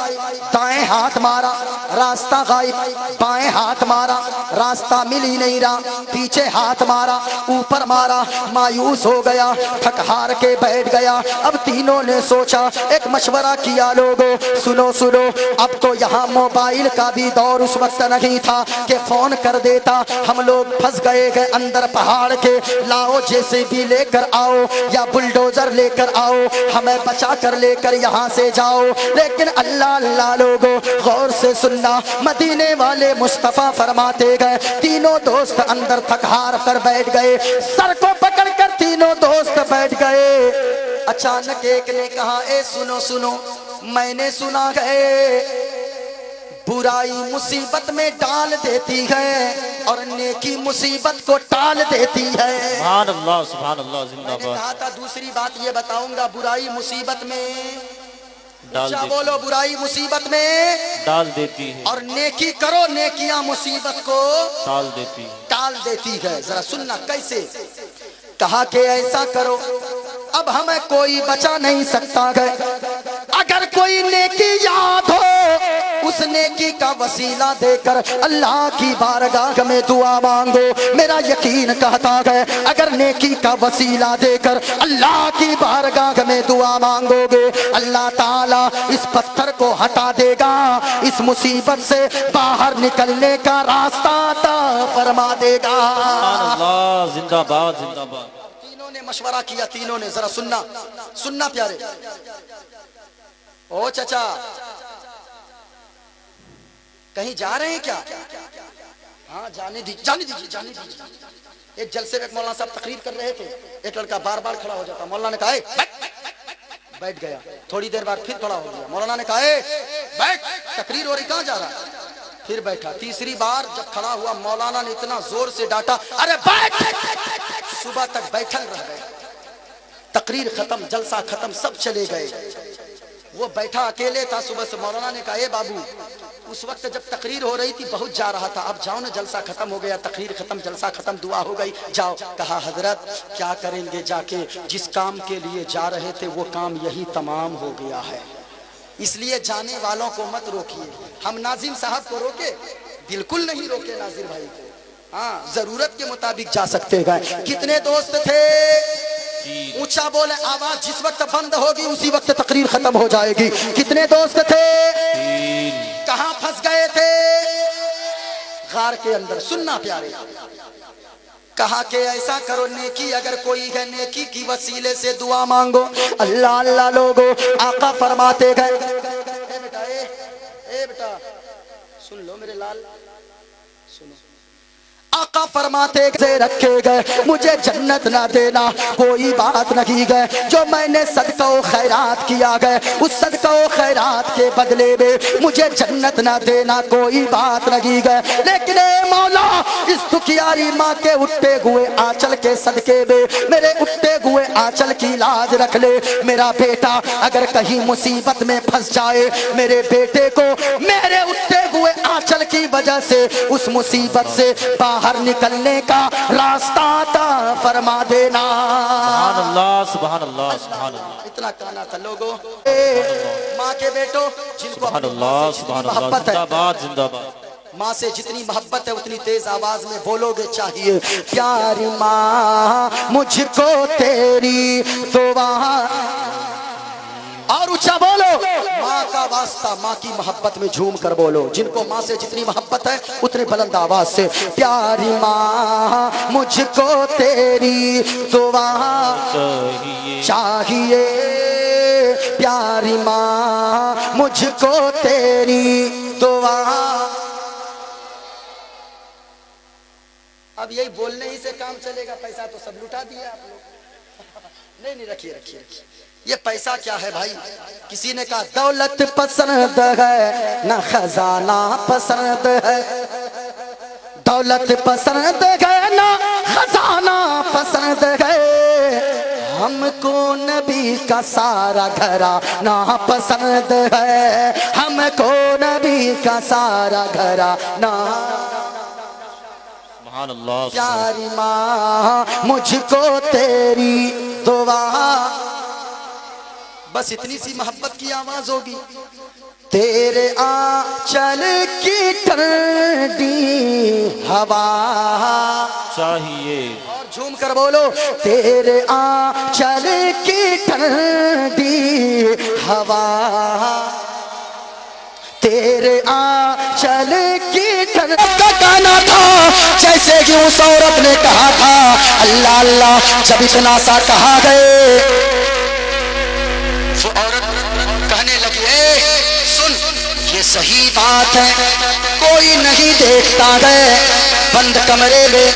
दाएं हाथ मारा, रास्ता गायब, बाएं हाथ मारा, रास्ता मिल ही नहीं रहा, पीछे हाथ मारा, ऊपर मारा, मायूस हो गया, थक हार के बैठ गया। अब तीनों ने सोचा, एक मशवरा किया, लोगों सुनो सुनो, अब तो यहाँ मोबाइल का भी दौर उस वक्त नहीं था कि फोन कर देता, हम लोग फंस गए अंदर पहाड़ के, लाओ जेसीबी लेकर आओ या बुलडोजर लेकर आओ, हमें बचा कर लेकर यहाँ से जाओ। लेकिन अल्लाह अल्लाह लोगों गौर से सुनना, मदीने वाले मुस्तफा फरमाते गए, तीनों दोस्त अंदर थक हार कर बैठ गए, सर को पकड़ कर तीनों दोस्त बैठ गए। अचानक एक ने कहा, ए सुनो सुनो, मैंने सुना है बुराई मुसीबत में डाल देती है और नेकी मुसीबत को टाल देती है।
सुभान अल्लाह, सुभान अल्लाह, जिंदाबाद।
मैंने कहा था दूसरी बात ये बताऊंगा, बुराई मुसीबत में
डाल देती,
बोलो, बुराई मुसीबत में
डाल देती है
और नेकी करो, नेकियां मुसीबत को
टाल देती है,
टाल देती है। जरा सुनना कैसे। कहा कि ऐसा करो, अब हमें कोई बचा नहीं सकता है, अगर कोई नेकी याद हो उस नेकी का वसीला देकर अल्लाह की बारगाह में दुआ मांगो। मेरा यकीन कहता है अगर नेकी का वसीला देकर अल्लाह की बारगाह में दुआ मांगोगे, अल्लाह ताला इस पत्थर को हटा देगा, इस मुसीबत से बाहर निकलने का रास्ता अता फरमा देगा।
अल्लाह, जिंदाबाद, जिंदाबाद।
तीनों ने मशवरा किया, तीनों ने, जरा सुनना सुनना प्यारे। ओ चचा, कहीं जा रहे हैं क्या? हाँ जाने दीजिए, जाने दीजिए, जाने दीजिए। एक जलसे में एक मौलाना साहब तकरीर कर रहे थे, एक लड़का बार बार खड़ा हो जाता, मौलाना ने कहा बैठ गया, थोड़ी देर बाद फिर खड़ा हो गया, मौलाना ने कहा बैठ, तकरीर हो रही, कहाँ जा रहा है? फिर बैठा। तीसरी बार जब खड़ा हुआ मौलाना ने इतना जोर से डांटा, अरे बैठ। सुबह तक बैठल रह गए। तकरीर खत्म, जलसा खत्म, सब चले गए। वो बैठा अकेले था। सुबह से मौलाना ने कहा, ए बाबू, उस वक्त जब तकरीर हो रही थी बहुत जा रहा था, अब जाओ ना, जलसा खत्म हो गया, तकरीर खत्म, जलसा खत्म, दुआ हो गई, जाओ। कहा, हजरत क्या करेंगे जाके, जिस काम के लिए जा रहे थे वो काम यही तमाम हो गया है, इसलिए जाने वालों को मत रोकिए। हम नाजिम साहब को रोके? बिल्कुल नहीं रोके नाजिर भाई को। हाँ, जरूरत के मुताबिक जा सकते हैं। कितने दोस्त थे? ऊंचा बोले, आवाज जिस वक्त बंद होगी उसी वक्त तकरीर खत्म हो जाएगी। कितने दोस्त थे? कहां फंस गए थे? गार के अंदर। सुनना प्यारे, कहा कि ऐसा करो, नेकी अगर कोई है, नेकी की वसीले से दुआ मांगो। अल्लाह अल्लाह लोगो, आका फरमाते गए, ए बेटा, ए बेटा, सुन लो मेरे लाल, सुनो। आका फरमाते से रखे गए, मुझे जन्नत ना देना कोई बात नहीं गए, जो मैंने सदका व खैरात किया गए उस सदका व खैरात के बदले में मुझे जन्नत ना देना कोई बात नहीं गए, लेकिन ए मौला, इस दुखियारी माँ के उठते हुए आंचल के सदके में मेरे उठते हुए आंचल की लाज रख ले। मेरा बेटा अगर कहीं मुसीबत में फंस जाए, मेरे बेटे को मेरे उठते हुए आंचल की वजह से उस मुसीबत से बाहर निकलने का रास्ता अता फरमा देना।
सुभान अल्लाह, सुभान अल्लाह, सुभान अल्लाह।
इतना कहना था लोगों, माँ के बेटो जिनको
सुभान अल्लाह, सुभान अल्लाह, जिंदाबाद, जिंदाबाद।
माँ से जितनी मोहब्बत है उतनी तेज आवाज में बोलोगे चाहिए। प्यारी माँ मुझको तेरी दुआ, और ऊंचा बोलो, माँ का वास्ता, माँ की मोहब्बत में झूम कर बोलो। जिनको माँ से जितनी मोहब्बत है उतने बुलंद आवाज से, प्यारी माँ मुझको तेरी दुआ चाहिए, प्यारी माँ मुझको तेरी दुआ। अब यही बोलने ही से काम चलेगा? पैसा तो सब लुटा दिया आप लोग। नहीं, रखिए रखिए रखिए। ये पैसा क्या है भाई? किसी ने कहा दौलत पसंद है ना खजाना पसंद है, दौलत पसंद है ना खजाना पसंद है, हमको नबी का सारा घराना पसंद है, हमको नबी का सारा घराना।
सुभान अल्लाह।
प्यारी माँ मुझको तेरी दुआ, बस इतनी सी मोहब्बत की आवाज होगी। तेरे आंचल की ठंडी हवा
चाहिए,
और झूम कर बोलो, तेरे आंचल की ठंडी हवा, तेरे आंचल की ठंडी। कहना था जैसे कि उस औरत ने कहा था, अल्लाह अल्लाह जब इतना सा कहा गए, वो औरत कहने लगी, सुन, ये सही बात है, कोई नहीं देखता है, बंद कमरे में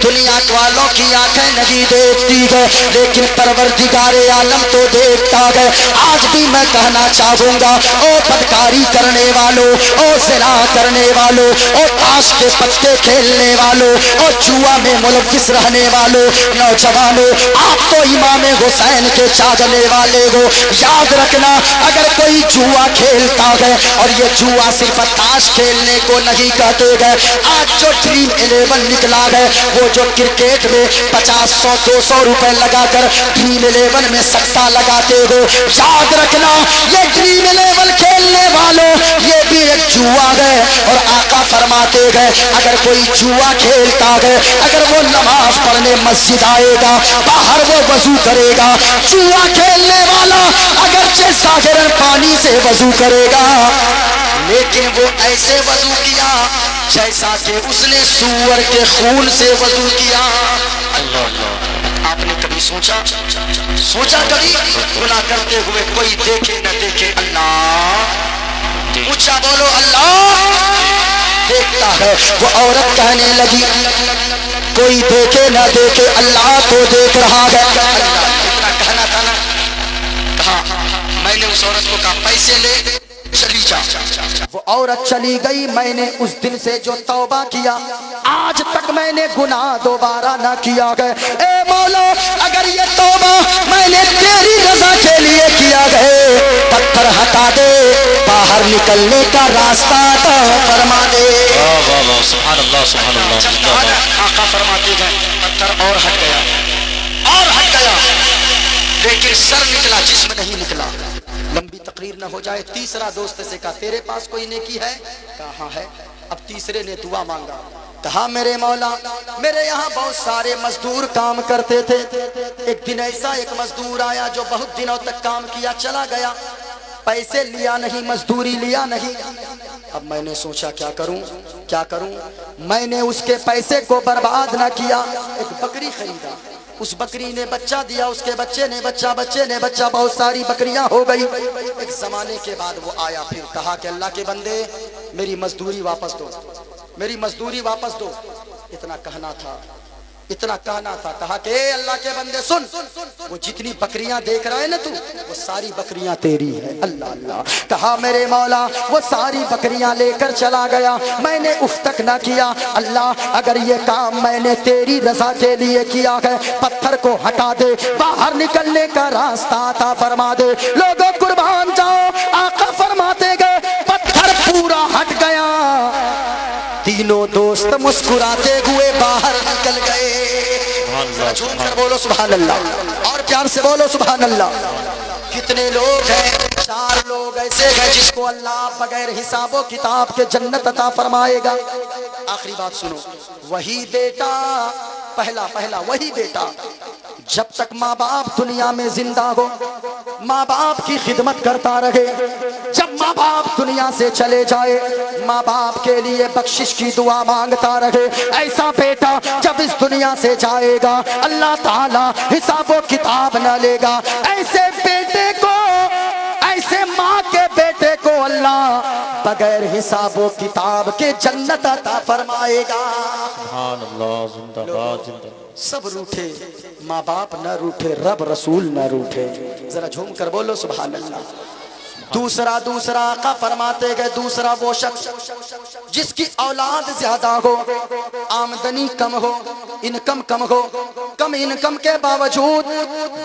दुनिया वालों की आंखें नहीं देखती है, लेकिन परवरदिगारे आलम तो देखता है। आज भी मैं कहना चाहूंगा, ओ बदकारी करने वालों, ओ ज़िना करने वालों, ओ ताश के पत्ते खेलने वालों, ओ जुआ में मुलव्विस रहने वालों, नौजवानों, आप तो इमाम हुसैन के चाहने वाले हो। याद रखना, अगर कोई जुआ खेलता है, और ये जुआ सिर्फ ताश खेलने को नहीं कहते हैं, आज जो ड्रीम 11 निकला है, वो जो क्रिकेट में 50-100-200 रुपए लगाकर ड्रीम 11 में सट्टा लगाते हो, याद रखना, ये ड्रीम 11 खेलने वालों, ये भी एक जुआ है। और आका फरमाते हैं, अगर कोई जुआ खेलता है, अगर वो नमाज पढ़ने मस्जिद आएगा, बाहर वो वजू करेगा, जुआ खेलने वाला अगर साधारण पानी से वजू करेगा, लेकिन वो ऐसे वजू किया जैसा कि उसने सूअर के खून से वजू किया। अल्लाह, आपने कभी सोचा कभी गुनाह करते हुए कोई देखे न देखे? अल्लाह, ऊंचा बोलो, अल्लाह देखता है। वो औरत कहने लगी, कोई देखे न देखे, अल्लाह तो देख रहा है। अल्लाह, इतना कहना था ना, कहा, मैंने उस औरत को कहा पैसे ले, चली जा। वो औरत चली गई। मैंने उस दिन से जो तौबा किया, आज तक मैंने गुनाह दोबारा ना किया गए। ए मौला, अगर ये तौबा मैंने तेरी रजा के लिए किया गए, पत्थर हटा दे, बाहर निकलने का रास्ता तो फरमा दे।
वाह वाह वाह, सुभान अल्लाह सुभान अल्लाह जिंदाबाद।
आका फरमाते हैं पत्थर और हट गया, और हट गया, लेकिन सर निकला, जिस्म नहीं निकला। लंबी तकरीर न हो जाए, तीसरा दोस्त से कहा तेरे पास कोई नेकी है? कहा है। अब तीसरे ने दुआ मांगा, कहा मेरे मौला, मेरे यहाँ बहुत सारे मजदूर काम करते थे। एक दिन ऐसा एक मजदूर आया जो बहुत दिनों तक काम किया, चला गया, पैसे लिया नहीं, मजदूरी लिया नहीं। अब मैंने सोचा क्या करूं, क्या करूं। मैंने उसके पैसे को बर्बाद ना किया, एक बकरी खरीदा, उस बकरी ने बच्चा दिया, उसके बच्चे ने बच्चा, बच्चे ने बच्चा, बहुत सारी बकरियां हो गई। एक जमाने के बाद वो आया, फिर कहा कि अल्लाह के बंदे मेरी मजदूरी वापस दो, मेरी मजदूरी वापस दो। इतना कहना था, इतना कहना था। कहा कि ए अल्लाह के बंदे सुन, वो जितनी बकरियां देख रहा है ना तू, वो सारी बकरियां तेरी है। अल्लाह अल्लाह। कहा मेरे मौला, वो सारी बकरियां लेकर चला गया, मैंने उफ तक ना किया। अल्लाह, अगर ये काम मैंने तेरी रजा के लिए किया है, पत्थर को हटा दे, बाहर निकलने का रास्ता अता फरमा दे। लोगों कुर्बान जाओ, आका फरमाते गए, पत्थर पूरा हट गया। तीनों दोस्त मुस्कुराते हुए बाहर निकल गए। झूम कर बोलो सुभान अल्लाह, और प्यार से बोलो सुभान अल्लाह। कितने लोग हैं? 4 लोग ऐसे हैं जिसको अल्लाह बगैर हिसाबो किताब के जन्नत अता फरमाएगा। आखिरी बात सुनो, वही बेटा, पहला वही बेटा जब तक माँ बाप दुनिया में जिंदा हो, माँ बाप की खिदमत करता रहे। जब माँ बाप दुनिया से चले जाए, माँ बाप के लिए बख्शिश की दुआ मांगता रहे। ऐसा बेटा जब इस दुनिया से जाएगा, अल्लाह ताला हिसाबो किताब न लेगा। ऐसे बेटे को, ऐसे माँ के बेटे को अल्लाह बगैर हिसाबो किताब के जन्नत अता फरमाएगा।
सुभान अल्लाह, जिंदाबाद जिंदाबाद।
सब रूठे, माँ बाप न रूठे, रब रसूल न रूठे। जरा झूम कर बोलो सुभान अल्लाह। दूसरा आका फरमाते गए, दूसरा वो शख्स जिसकी औलाद ज्यादा हो, आमदनी कम हो, इनकम कम हो, कम इनकम के बावजूद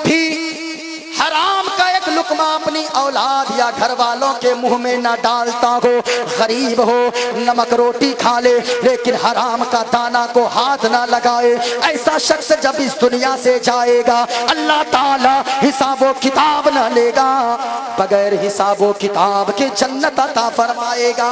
भी हराम का एक लुकमा अपनी औलाद या घर वालों के मुंह में ना डालता हो। गरीब हो, नमक रोटी खा ले, लेकिन हराम का दाना को हाथ ना लगाए। ऐसा शख्स जब इस दुनिया से जाएगा, अल्लाह ताला हिसाबो किताब ना लेगा, बगैर हिसाबो किताब के जन्नत अता फरमाएगा।